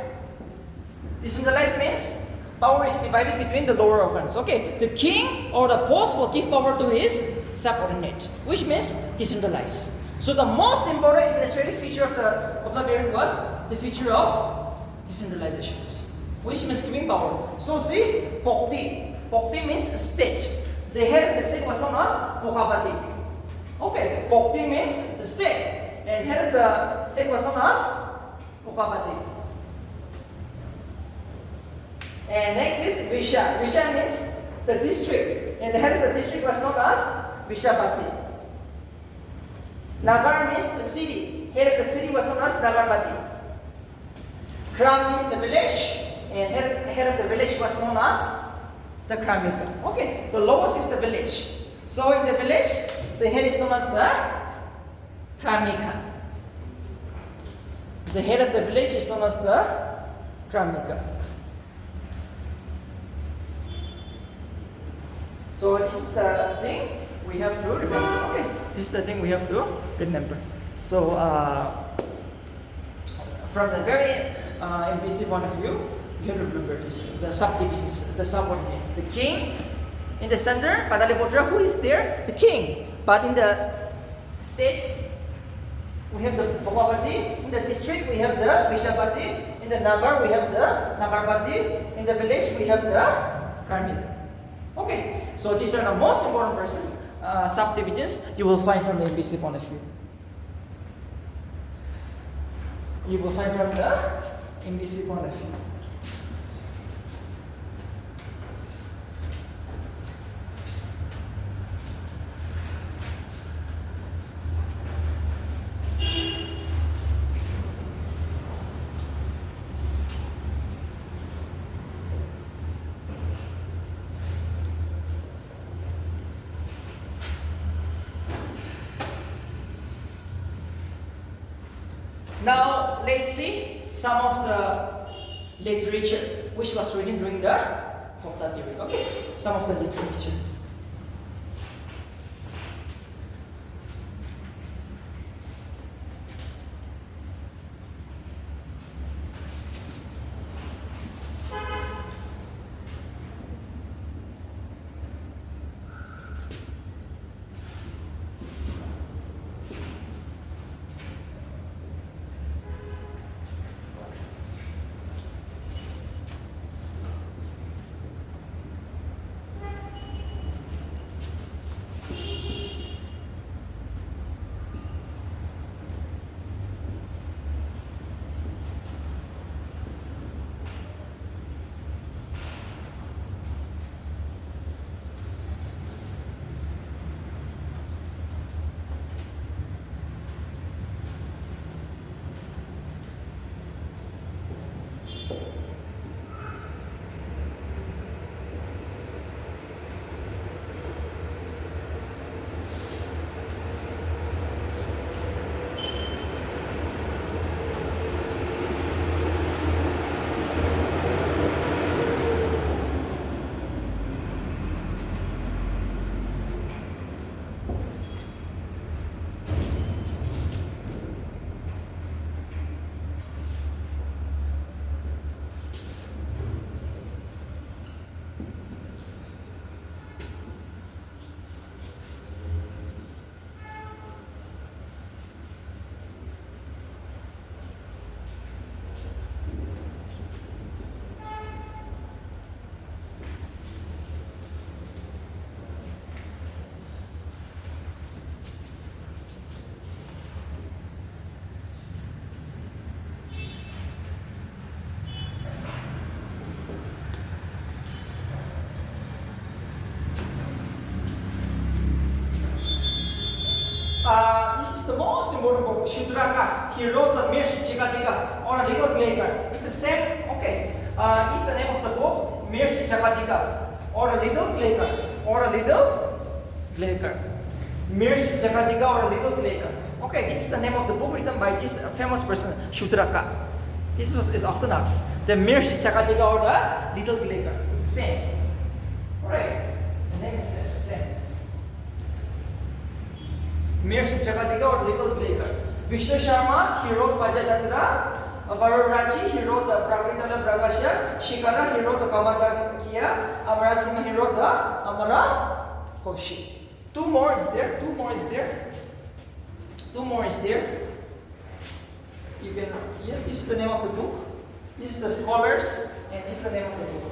Decentralized means power is divided between the lower organs. Okay, the king or the boss will give power to his subordinate, which means decentralized. So the most important administrative feature of the Gupta period was the feature of decentralizations, which means giving power. So see, Bhakti. Bhakti means state. The head of the state was known as Bhokapati. Okay, Bhakti means the state. And head of the state was known as Bhokapati. And next is Visha. Visha means the district. And the head of the district was known as Vishapati. Nagar means the city. Head of the city was known as Nagarpati. Gram means the village. And head of the village was known as the Kramika. Okay, the lowest is the village. So in the village, the head is known as the Kramika. The head of the village is known as the Kramika. So this is the thing we have to remember. Okay, this is the thing we have to remember. So from the very MPC point of view, you have to remember this, the subdivisions, the subordinate. The king in the center, Pataliputra, who is there? The king. But in the states, we have the Bhokapati. In the district, we have the Vishapati. In the Nagar, we have the Nagarpati. In the village, we have the Karmika. Okay, so these are the most important subdivisions you will find from the MPC point of view. You will find from the MPC point of view. Now, let's see some of the literature which was written during the Gupta period. Okay, some of the literature. This is the most important book, Shudraka. He wrote the Mirsh Jagatika or a legal claimer. It's the same, okay. It's the name of the book, Mirsh Jagatika or a legal claimer or a legal claimer. Mirsh Jagatika or a legal claimer. Okay, this is the name of the book written by this famous person, Shudraka. This is often asked. The Mirsh Jagatika or the legal claimer. It's the same. Alright, the name is the same. Mirsh Jagatika or legal claimer. Vishnu Sharma, he wrote Pajadatra. Varurachi, he wrote the Prakritala Pragasya. Shikara, he wrote the Kamatakiya. Amara Singha, he wrote the Amara Koshi. Two more is there. You can, yes, this is the name of the book. This is the scholars, and this is the name of the book.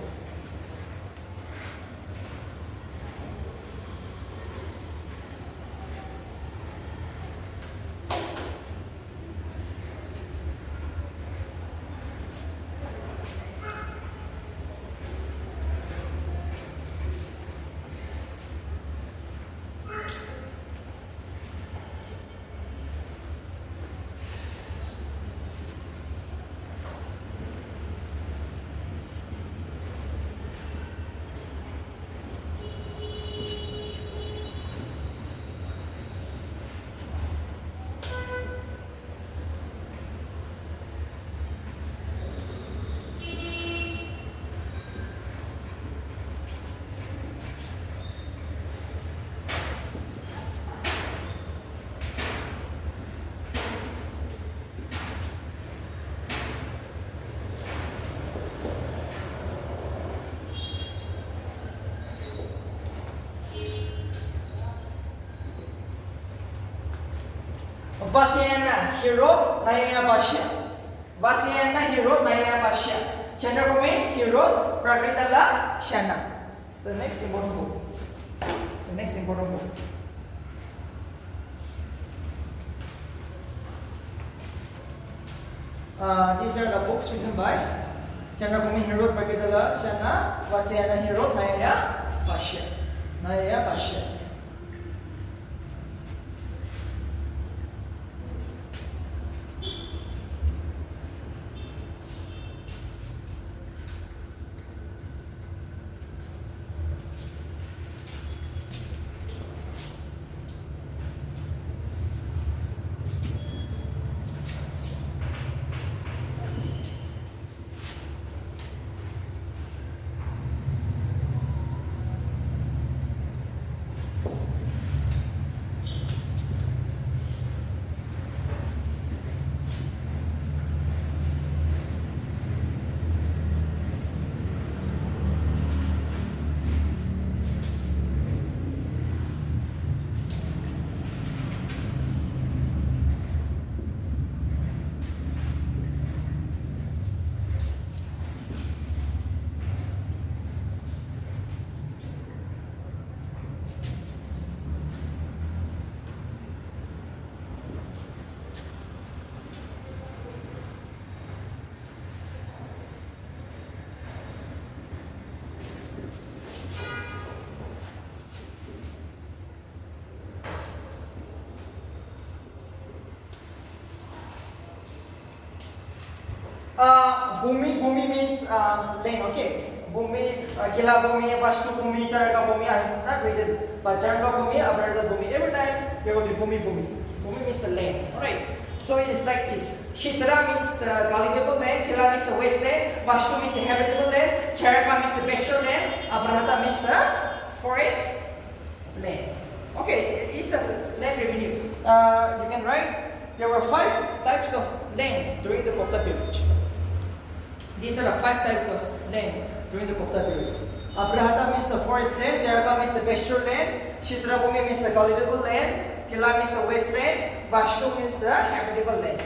Vasyayana, he wrote Nayana Bhashya. Vasyayana, he wrote Nayana Bhashya. Chandrabhumi, he wrote Prakritala Shana. The next important book. These are the books written by Chandrabhumi, he wrote Prakritala Shana. Vasyayana, he wrote Nayana Bhashya. Bhumi means land, okay? Bhumi, Kila Bhumi, Vastu Bhumi, Charaka Bhumi, I have not written, but Charaka Bhumi, Abrata Bhumi, every time there will be Bhumi. Bhumi means the land, alright? So it is like this. Shitra means the cultivable land, Kila means the wasteland, Vastu means the habitable land, Charaka means the pasture land, Abrahata means the forest land. Okay, it is the land revenue. You can write, there were 5 types of land during the Gupta period. These are the 5 types of land during the Gupta period. Abrahata means the forest land, Charaka means the pasture land, Shitrabhumi means the cultivable land, Kila means the wasteland, Vastu means the habitable land.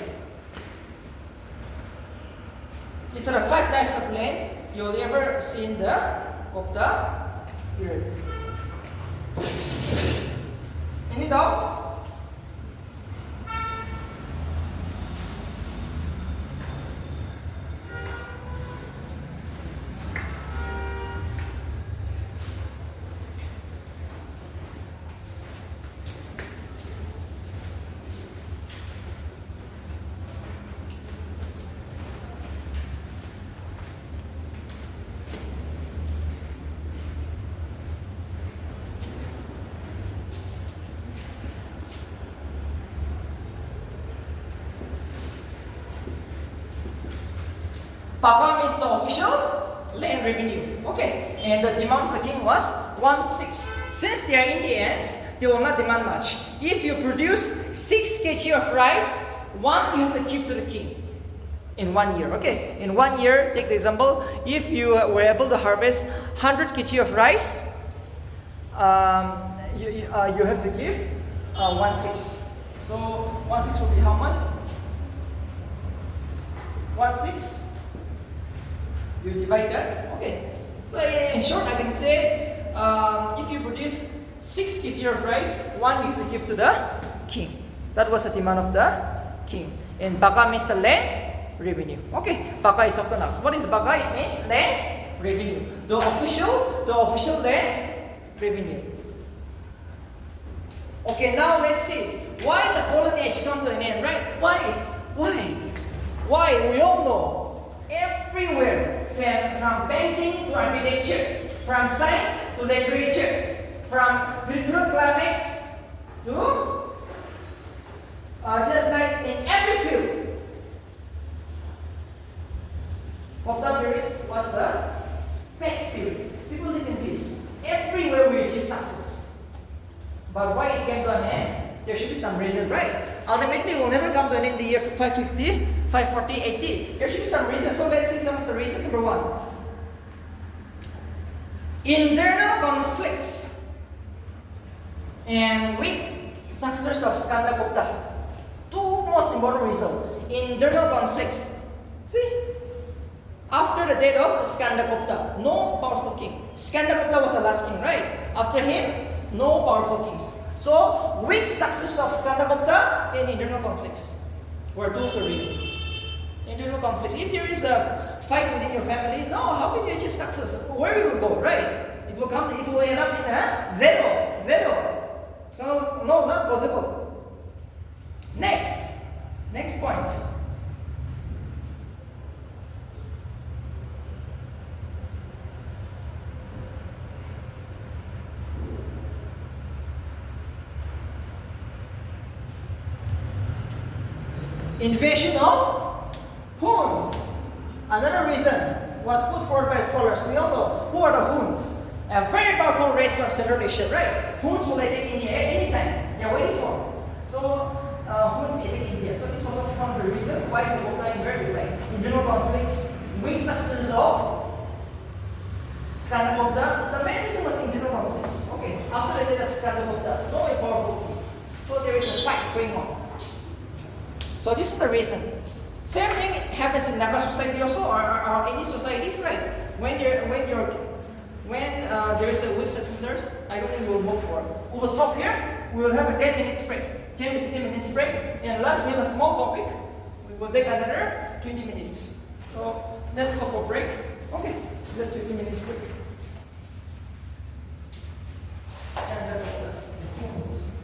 These are the 5 types of land you'll ever see in the Gupta period. Any doubt? Paka means the official land revenue. Okay, and the demand for the king was 1/6. Since they are Indians, they will not demand much. If you produce 6 kg of rice, 1 you have to give to the king in 1 year. Okay, in 1 year, take the example. If you were able to harvest 100 kg of rice, you have to give 1/6. So 1/6 will be how much? 1/6. You divide that. Okay. So in short, I can say if you produce 6 kg of rice, 1 you have to give to the king. That was the demand of the king. And baka means the land revenue. Okay. Baka is often asked. What is baka? It means land revenue. The official land revenue. Okay. Now let's see why the golden age come to an end. Right? Why? We all know. Everywhere, from painting to architecture, from science to literature, from cultural climax to just like in every field, Gupta period was the best period. People live in peace. Everywhere we achieve success. But why it came to an end? There should be some reason, right? Ultimately, it will never come to an end in the year 550, 540, 80. There should be some reason. So let's see some of the reasons. Number 1. Internal conflicts and weak successors of Skanda Gupta. 2 most important reasons. Internal conflicts. See? After the death of Skanda Gupta, no powerful king. Skanda Gupta was the last king, right? After him, no powerful kings. So, weak success of Skanda Gupta and internal conflicts were 2 of the reasons. Internal conflicts. If there is a fight within your family, no, how can you achieve success? Where will it go, right? It will end up in a zero. So, no, not possible. Next point. Invasion of Huns. Another reason was put forward by scholars. We all know who are the Huns. A very powerful race from Central Asia, right? Huns will attack India at any time. They are waiting for. So Huns attack India. So this was one of the reasons why the Gupta invaded, like internal conflicts, weak successors of Skanda Gupta. The main reason was internal conflicts. Okay, after the death of Skanda Gupta, no one powerful. So there is a fight going on. So this is the reason. Same thing happens in Naga society also, or any society, right? When there is a weak successors, I don't think we will move forward. We will stop here. We will have a 10 minutes break, 10 to 15 minutes break, and last we have a small topic. We will take another 20 minutes. So let's go for break. Okay, let's 15 minutes break. Standard of the tools.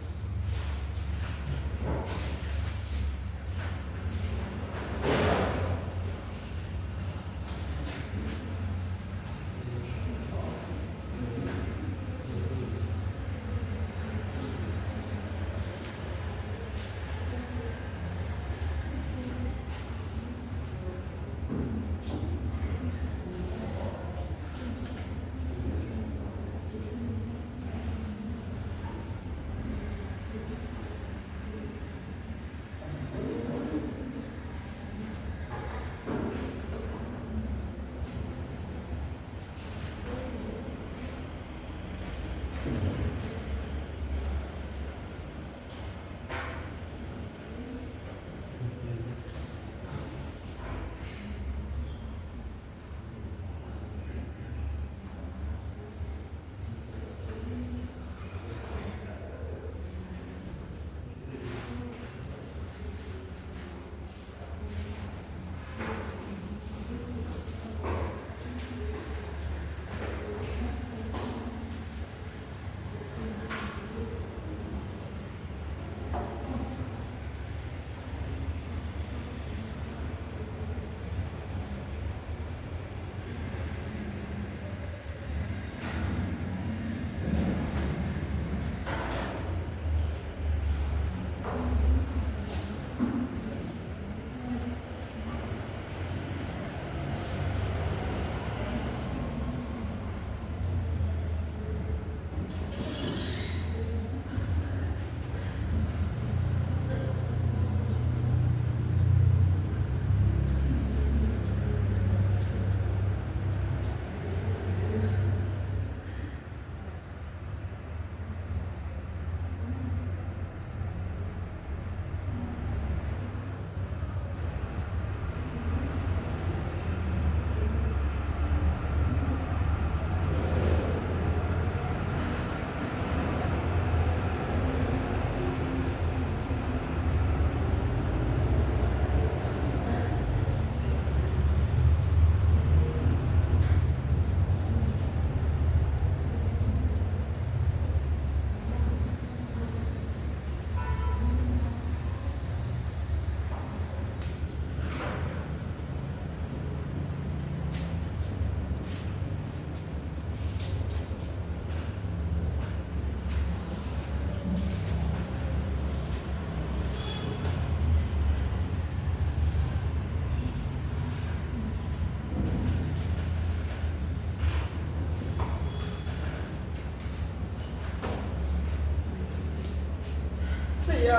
see,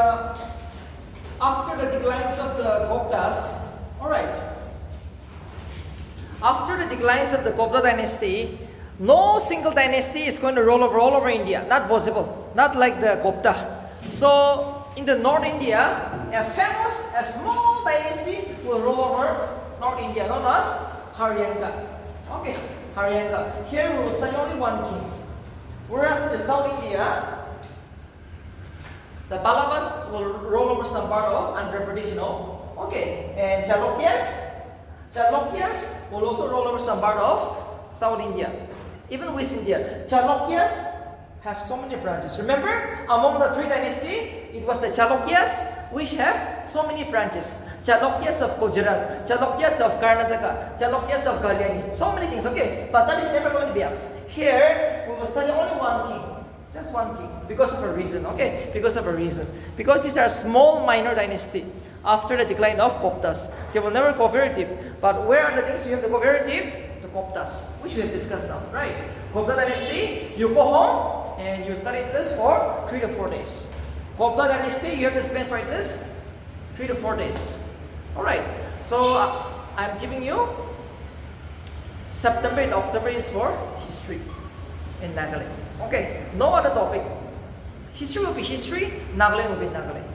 after the declines of the Guptas, alright, after the declines of the Gupta dynasty, no single dynasty is going to roll over all over India. Not possible. Not like the Gupta. So, in the North India, a small dynasty will roll over North India, known as Haryanka. Okay, Haryanka. Here we will study only one king. Whereas in the South India, the Pallavas will roll over some part of Andhra Pradesh, you know. Okay, and Chalukyas will also roll over some part of South India. Even West India, Chalukyas have so many branches. Remember, among the three dynasties, it was the Chalukyas which have so many branches. Chalukyas of Gujarat, Chalukyas of Karnataka, Chalukyas of Kalyani. So many things, okay? But that is never going to be asked. Here, we will study only one king. Just one king. Because of a reason, okay? Because of a reason. Because these are small minor dynasty. After the decline of Guptas, they will never go very deep. But where are the things you have to go very deep? The Guptas, which we have discussed now, right? Gupta dynasty, you go home and you study this for 3 to 4 days. Gupta dynasty, you have to spend for this 3 to 4 days. Alright, so I'm giving you September and October is for history in Nagaland. Okay, no other topic. History will be history, Nagaland will be Nagaland.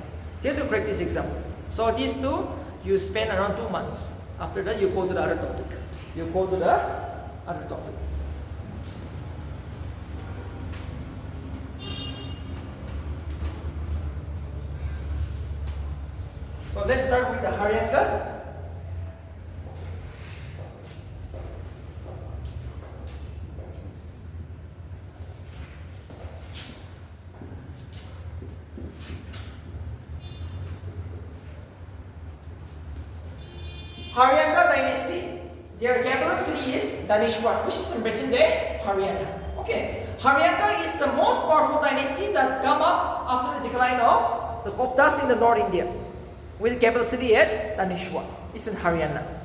Till you break this exam. So these two, you spend around 2 months. After that, you go to the other topic. You go to the other topic. So let's start with the Haryanka. Haryanka dynasty, their capital city is Dhaneshwar, which is in present day Haryana. Okay, Haryanka is the most powerful dynasty that come up after the decline of the Guptas in the North India, with the capital city at Dhaneshwar. It's in Haryana.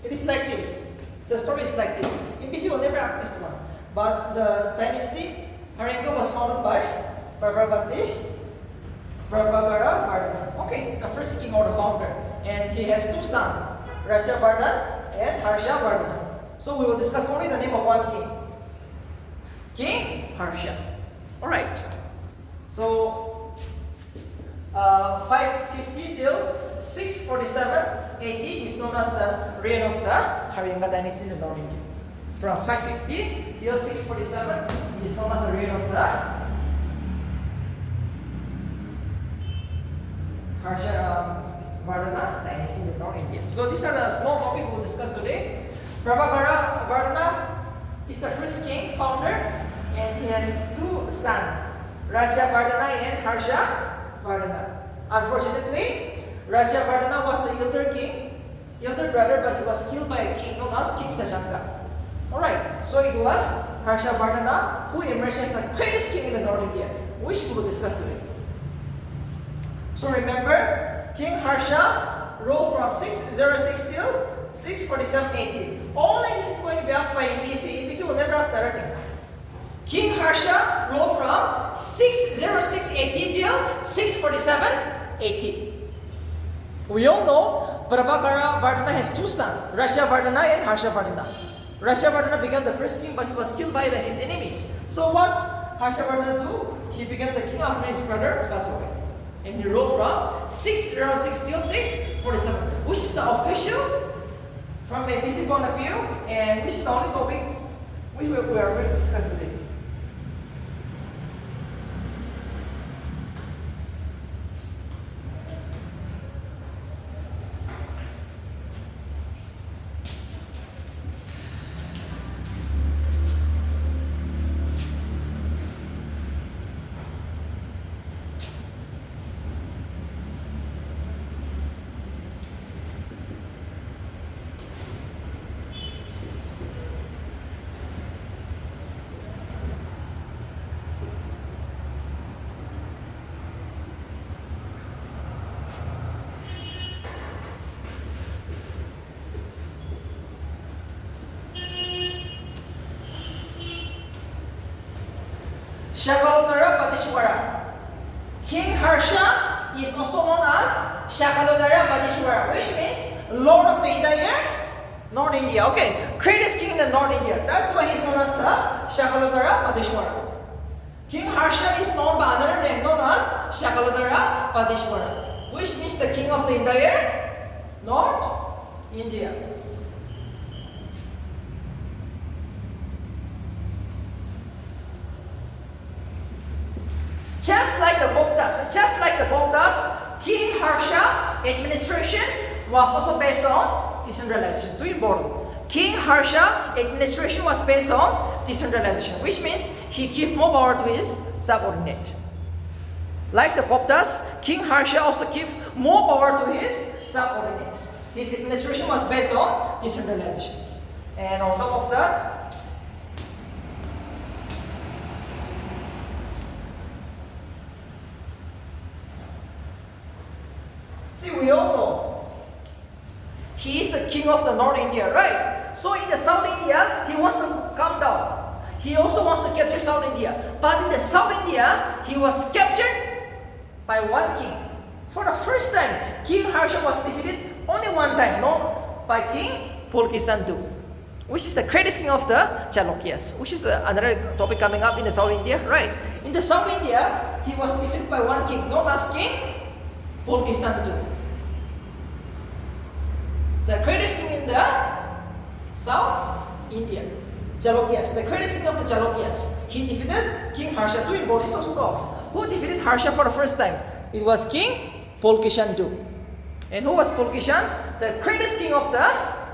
It is like this. The story is like this. MPC will never act this one. But the dynasty, Haryanka was founded by Prabhavati Prabhakara Vardhana. Okay, the first king or the founder. And he has 2 sons, Rasha Vardhana and Harsha Vardhana. So we will discuss only the name of one king. King Harsha. Alright. So 550 till 647 AD is known as the reign of the Haryanka dynasty in the North India. From 550 till 647 is known as the reign of the Harsha Vardhana dynasty in the North India. So these are the small topics we will discuss today. Prabhakara Vardhana is the first king, founder, and he has 2 sons, Rasha Vardhana and Harsha Vardhana. Unfortunately, Rasha Vardhana was the elder brother, but he was killed by a king known as King Sashanka. Alright, so it was Harsha Vardhana who emerged as the greatest king in the North India, which we will discuss today. So remember, King Harsha ruled from 606 till 647 AD. Only this is going to be asked by MPC. MPC will never ask directly. King Harsha ruled from 606 AD till 647 AD. We all know Prabhakara Vardhana has 2 sons, Rasha Vardhana and Harsha Vardhana. Rasha Vardhana became the first king, but he was killed by his enemies. So what Harsha Vardhana do? He became the king after his brother passed away. And he ruled from 606 till 647, which is the official from the ABC point of view, and which is the only topic which we are going to discuss today. Shakalodara Badishwara. King Harsha is also known as Shakalodara Badishwara, which means Lord of the entire North India. Okay, greatest king in the North India. That's why he's known as the Shakalodara Badishwara. King Harsha is known by another name known as Shakalodara Badishwara, which means the king of the entire North India. Just like the Guptas, King Harsha administration was also based on decentralization. Too important. King Harsha administration was based on decentralization, which means he gave more power to his subordinate. Like the Guptas, King Harsha also gave more power to his subordinates. His administration was based on decentralizations. And on top of that, see, we all know he is the king of the North India, right? So in the South India, he wants to come down. He also wants to capture South India. But in the South India, he was captured by one king. For the first time, King Harsha was defeated only one time, known by King Pulkesan II, which is the greatest king of the Chalukyas, which is another topic coming up in the South India, right? In the South India, he was defeated by one king, known as King Pulkesan II. The greatest king in the South India, Chalukyas, the greatest king of the Chalukyas. He defeated King Harsha II in Bodhisattvas. Who defeated Harsha for the first time? It was King Pulkesan II. And who was Pulkesan? The greatest king of the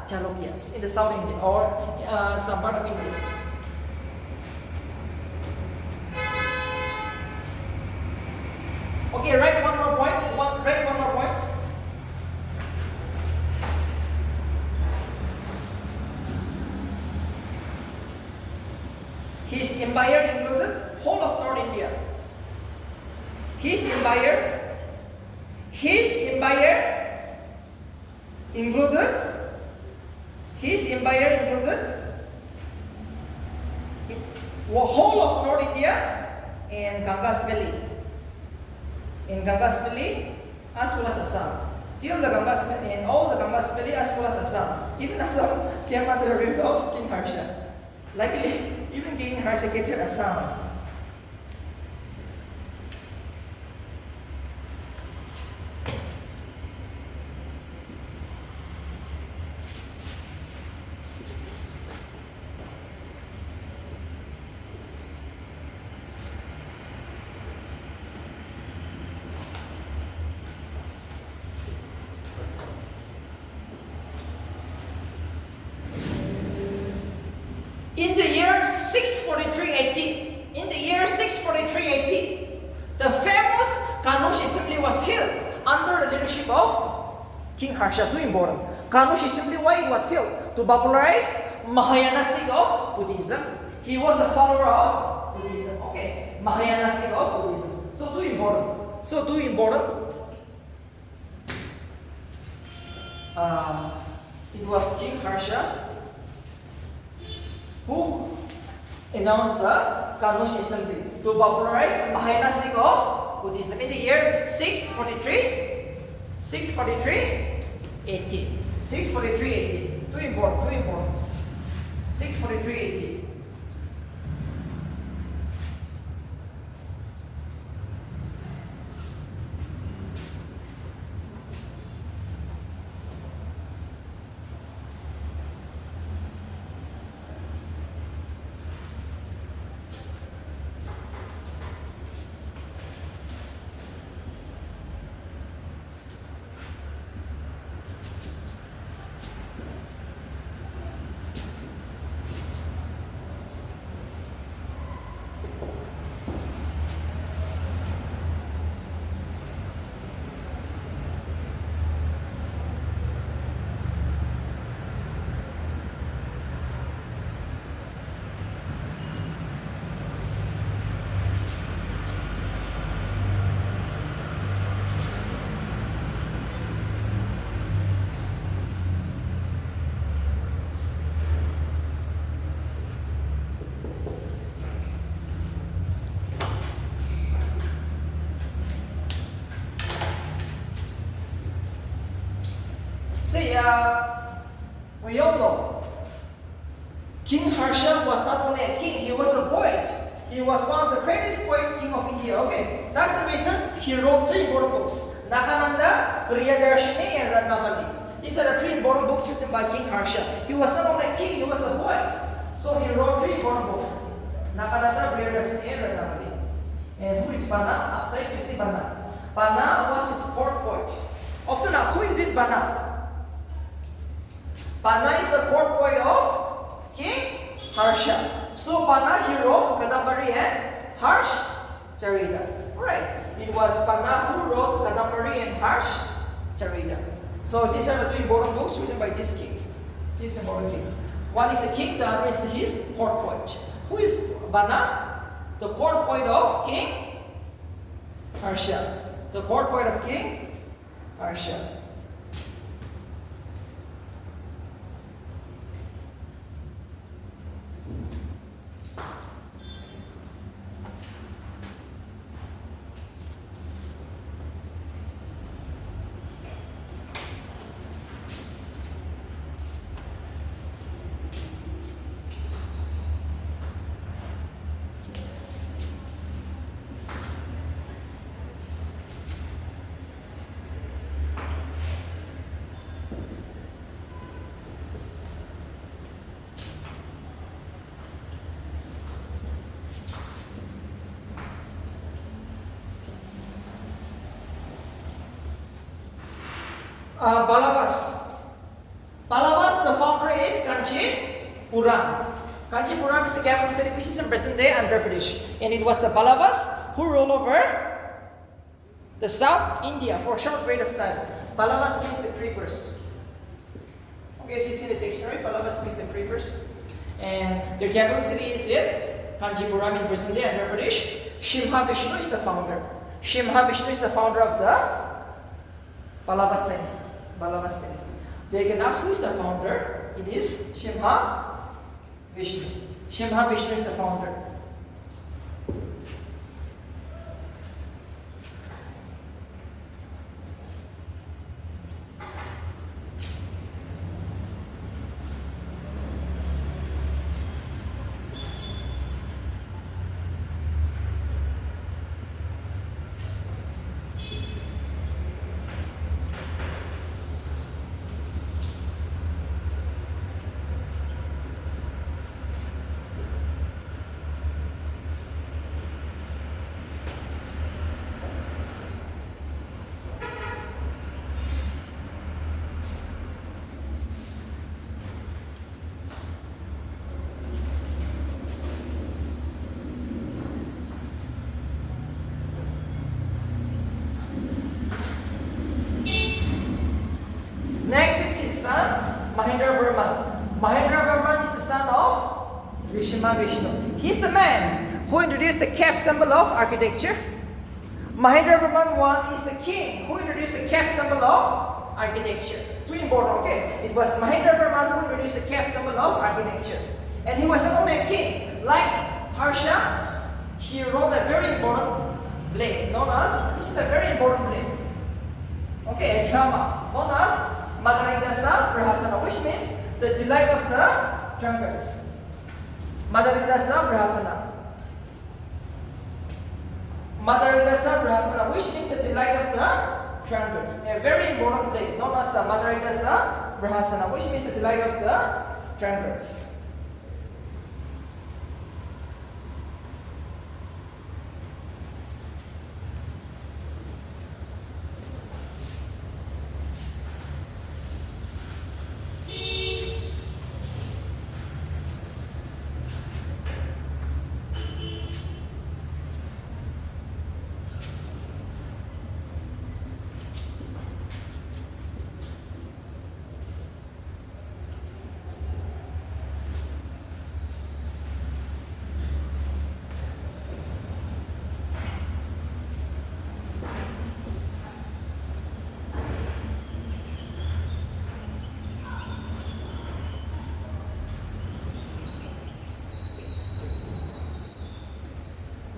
Chalukyas in the South India or some part of India. Okay, write one more point. Write one more point. His empire included whole of North India. His empire included whole of North India and Ganges Valley. In Ganges Valley as well as Assam. Till the Ganges Valley and all the Ganges Valley as well as Assam. Even Assam came under the reign of King Harsha. Luckily, even King Harsha captured Assam. In the year 643 AD, the famous Kanush assembly was held under the leadership of King Harsha. Too important. Kanush assembly, why it was held? To popularize Mahayana sect of Buddhism. He was a follower of Buddhism. Okay, Mahayana sect of Buddhism. So too important. It was King Harsha who announced the Kanush assembly to popularize Mahayana sect of Buddhism in the year 643 AD. 643 AD. Too important. 643 AD. King Harsha was not only a king, he was a poet. He was one of the greatest poet king of India. Okay, that's the reason he wrote 3 important books. Nagananda, Priyadarshini, and Ratnavali. These are the 3 important books written by King Harsha. He was not only a king, he was a poet. So he wrote 3 important books. Nagananda, Priyadarshini, and Ratnavali. And who is Bana? Upside you see Bana. Bana was his court poet. Often asked, who is this Bana? Bana is the court poet of King Harsha. So Bana he wrote Kadambari and Harsh Charita. Alright. It was Bana who wrote Kadambari and Harsh Charita. So these are the 2 important books written by this king. This important king. One is a king, the other is his court poet. Who is Bana? The court poet of King Harsha. The court poet of King Harsha. Balabas. Balabas, the founder is Kanchipuram. Kanchipuram is the capital city which is in present day Andhra Pradesh. And it was the Balabas who ruled over the South India for a short period of time. Balabas means the creepers. Okay, if you see the dictionary, Balabas means the creepers. And their capital city is in Kanchipuram in present day Andhra Pradesh. Shimha Vishnu is the founder. Shimha Vishnu is the founder of the Balabas dynasty. Balabas dynasty. They can ask who is the founder. It is Shimha Vishnu. Shimha Vishnu is the founder. Mahendravarman is the son of Shimha Vishnu. He is the man who introduced the cave temple of architecture. Mahendravarman I is the king who introduced the cave temple of architecture. 2 important, okay? It was Mahendravarman who introduced the cave temple of architecture. And he was not only a king, like Harsha, he wrote a very important play known as, this is a very important play. Okay, a drama known as Madaridasa Prahasana, which means the delight of the drunkards. Madaridasa Prahasana. Madaridasa Prahasana, which means the delight of the drunkards. A very important play known as the Madaridasa Prahasana, which means the delight of the drunkards.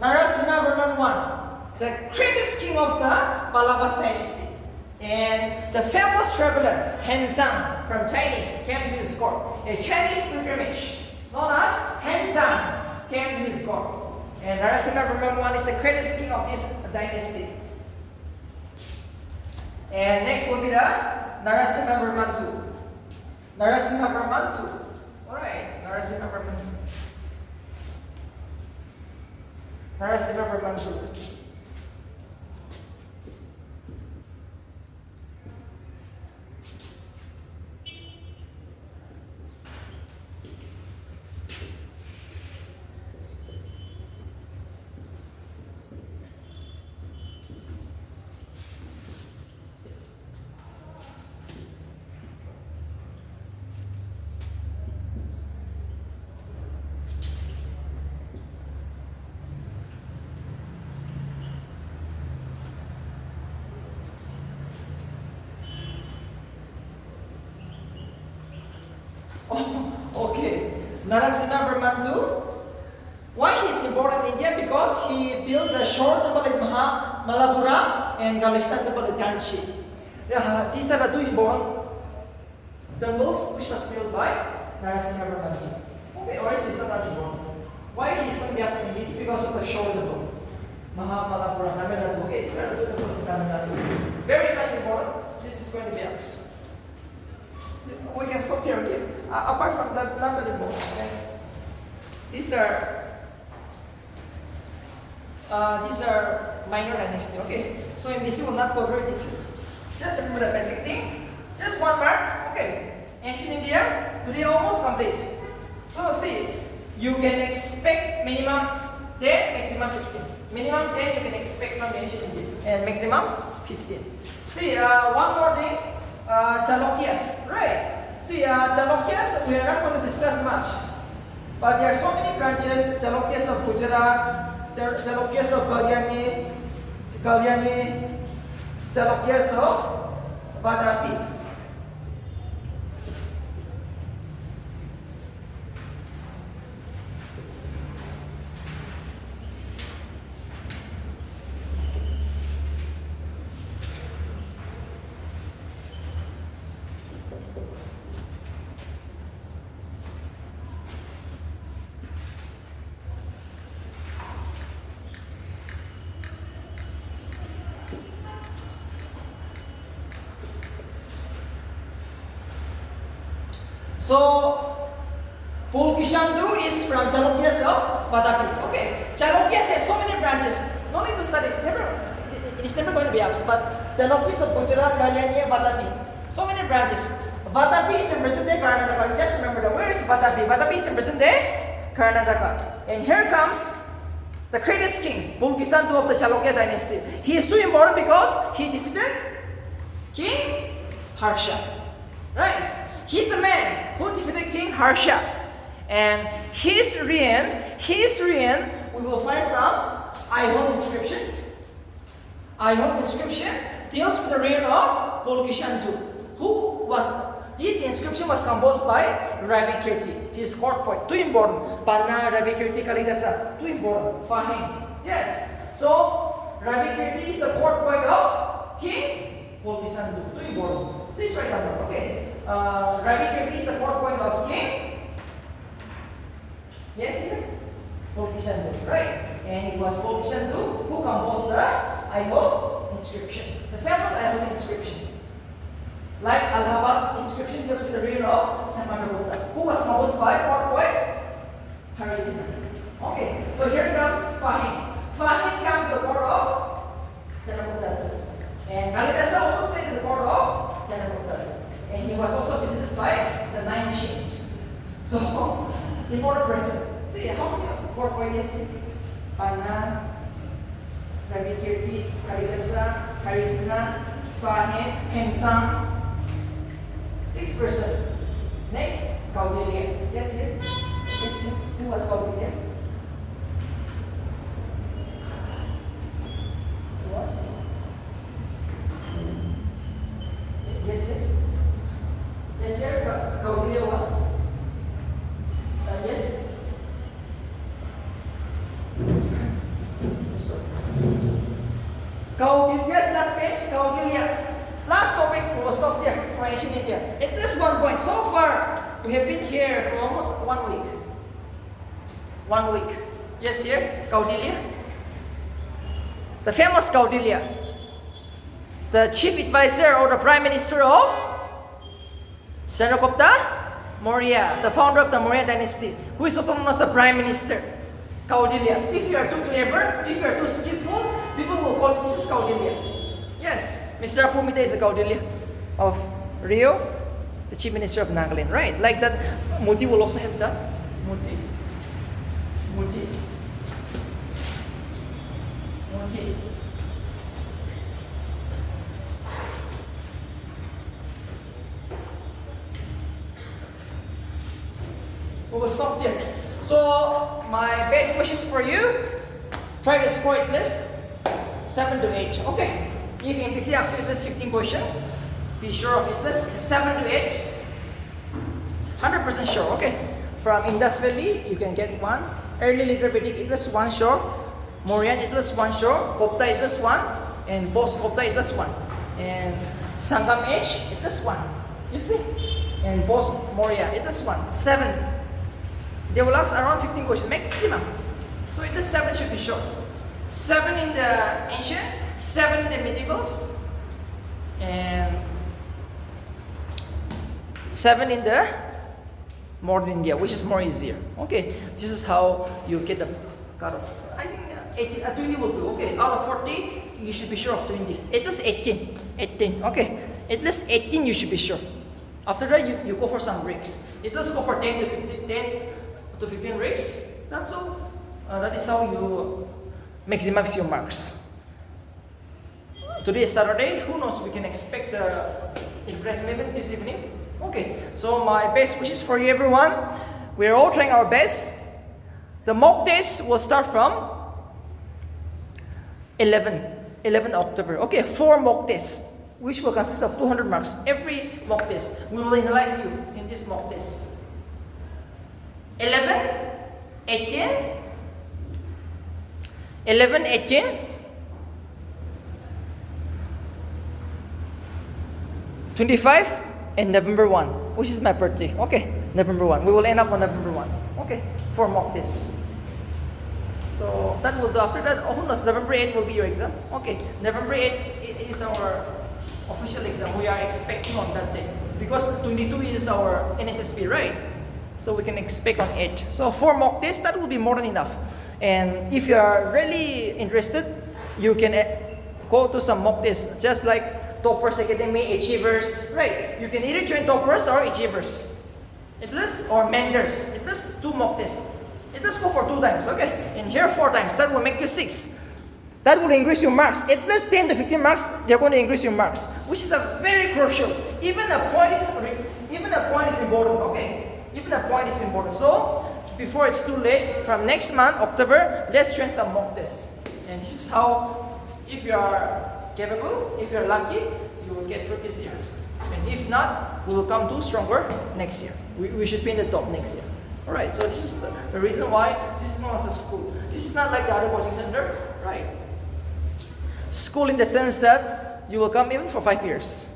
Narasimhavarman I, the greatest king of the Pallava dynasty. And the famous traveler Henzang from Chinese came to his court. A Chinese pilgrimage known as Henzang, came to his court. And Narasimhavarman I is the greatest king of this dynasty. And next will be the Narasimhavarman II. Narasimhavarman II. Alright, Narasimhavarman II. Narasimhavarman II. Okay, Narasimhavarman II. Why he is important in India? Because he built the shore temple at Malappuram and Galishtan temple at Kanchi. These are the two important temples which was built by Narasimhavarman II. Okay, or is not that important? Why he is going to be asking this? Because of the shore temple. Malappuram, Tamil Nadu. Okay, these are the two temples in Tamil Nadu. Very much important. This is going to be asked. We can stop here, okay? Apart from that, not that important. Okay? These are minor dynasty, okay? So in BC will not cover it. Just remember the basic thing. Just one part, okay? Ancient India, today almost complete. So see, you can expect minimum 10, maximum 15. Minimum 10 you can expect from ancient India, and maximum 15. See, one more thing. Chalukyas, right? See, Chalukyas, we are not going to discuss much. But there are so many branches, Chalukyas of Gujarat, Chalukyas of Kalyani, Chalukyas of Vadapi. So, Pulkishandu is from Chalukyas of Vadapi. Okay, Chalukyas has so many branches. No need to study. It is never going to be asked. But Chalukyas of Gujarat, Kalyani, Vadapi. So many branches. Vadapi is in present-day Karnataka. Just remember that. Where is Vadapi? Vadapi is in present-day Karnataka. And here comes the greatest king, Pulkishandu of the Chalukya dynasty. He is too important because he defeated King Harsha. Right? He's the man who defeated King Harsha. And his reign, we will find from Aihon inscription. Aihon inscription deals with the reign of Pulkishandu. This inscription was composed by Ravi Kirti, his court poet. Too important. Panna, Ravi Kirti, Kalidasa. Too important. Fahim. Yes. So, Ravi Kirti is the court poet of King Pulkishandu. Too important. Please write down. Okay. Ravi Kirti is the court poet of King. Yes, here? Pulkishandu. Right. And it was Pulkishandu who composed the Aihon inscription. The famous Aihon inscription. Like Allahabad inscription just with the reign of Gupta, who was composed by court poet Harisina. Okay, so here comes Fahim. Fahim came to the court of Chandragupta. And Kalidasa also stayed in the court of Chandragupta. And he was also visited by the 9 ships. So, important person. See, how many court poets is he? Panna, Ravi Kirti, Kalidasa, Harisina, Fahim, Hensam. 6%. Next, Kautilya. Yes, here. Yes, here. Who was Kautilya? Who was? Yes, yes. Yes, here. Kautilya was. Yes. So sorry. Kautilya's last page. Kautilya. Last topic, we will stop there for ancient India. At least 1 point. So far, we have been here for almost 1 week. 1 week. Yes, here, Kautilya. The famous Kautilya. The chief advisor or the prime minister of Gupta, Maurya, the founder of the Maurya dynasty, who is also known as the prime minister. Kautilya. If you are too clever, if you are too skillful, people will call it this is Kautilya. Yes, Mr. Apumita is a Kautilya of Rio, the chief minister of Nagaland, right? Like that, Modi will also have that. Modi. We will stop there. So my best wishes for you, try to score at least 7 to 8. Okay. If MPC asks you at least 15 questions, be sure of at least 7 to 8. 100% sure. Okay. From Indus Valley, you can get 1. Early Later Vedic at least 1 sure. Mauryan at least 1 sure. Gupta at least 1. And post Gupta at least 1. And Sangam Age at least 1. You see? And post Maurya at least 1. 7. They will ask around 15 questions maximum. So at least 7 should be sure. 7 in the ancient, 7 in the medievals, and 7 in the modern India, which is more easier. Okay, this is how you get the cutoff. I think 20 will do. Okay, out of 40, you should be sure of 20. At least 18. 18. Okay, at least 18 you should be sure. After that, you go for some breaks. At least go for 10 to 15, 10 to 15 breaks. That's all. That is how you maximize your marks. Today is Saturday. Who knows? We can expect the investment this evening. Okay. So my best wishes for you, everyone. We are all trying our best. The mock test will start from 11 October. Okay, 4 mock tests, which will consist of 200 marks. Every mock test, we will analyze you in this mock test. 11, 18, 11, 18, 25, and November 1, which is my birthday. Okay, November 1. We will end up on November 1. Okay, 4 mock tests. So that will do. After that, who knows, November 8 will be your exam. Okay, November 8 is our official exam. We are expecting on that day. Because 22 is our NSSP, right? So we can expect on 8. So 4 mock tests, that will be more than enough. And if you are really interested, you can go to some mock tests, just like Toppers Academy, Achievers, right? You can either join Toppers or Achievers. At least, or Menders. At least 2 mock tests. At least go for 2 times, okay? And here 4 times, that will make you 6. That will increase your marks. At least 10 to 15 marks, they're going to increase your marks, which is a very crucial. Even a point is important, okay? Even a point is important. So, before it's too late, from next month, October, let's train some mock tests. And this is how, if you are capable, if you're lucky, you will get through this year. And if not, we will come too stronger next year. We should be in the top next year. Alright, so this is the reason why this is known as a school. This is not like the other coaching center, right? School in the sense that you will come even for 5 years.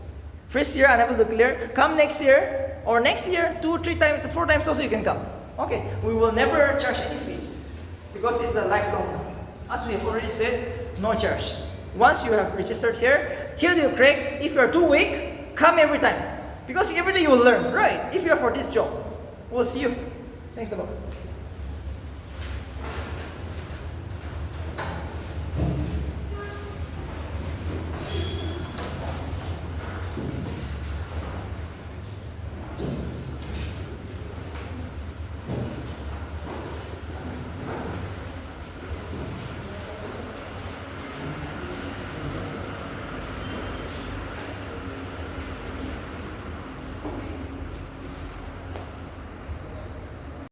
First year, unable to clear. Come next year, or next year, 2, 3 times, 4 times also you can come. Okay, we will never charge any fees because it's a lifelong. As we have already said, no charge. Once you have registered here, till you crack, if you are too weak, come every time. Because every day you will learn, right? If you are for this job. We'll see you. Thanks a lot.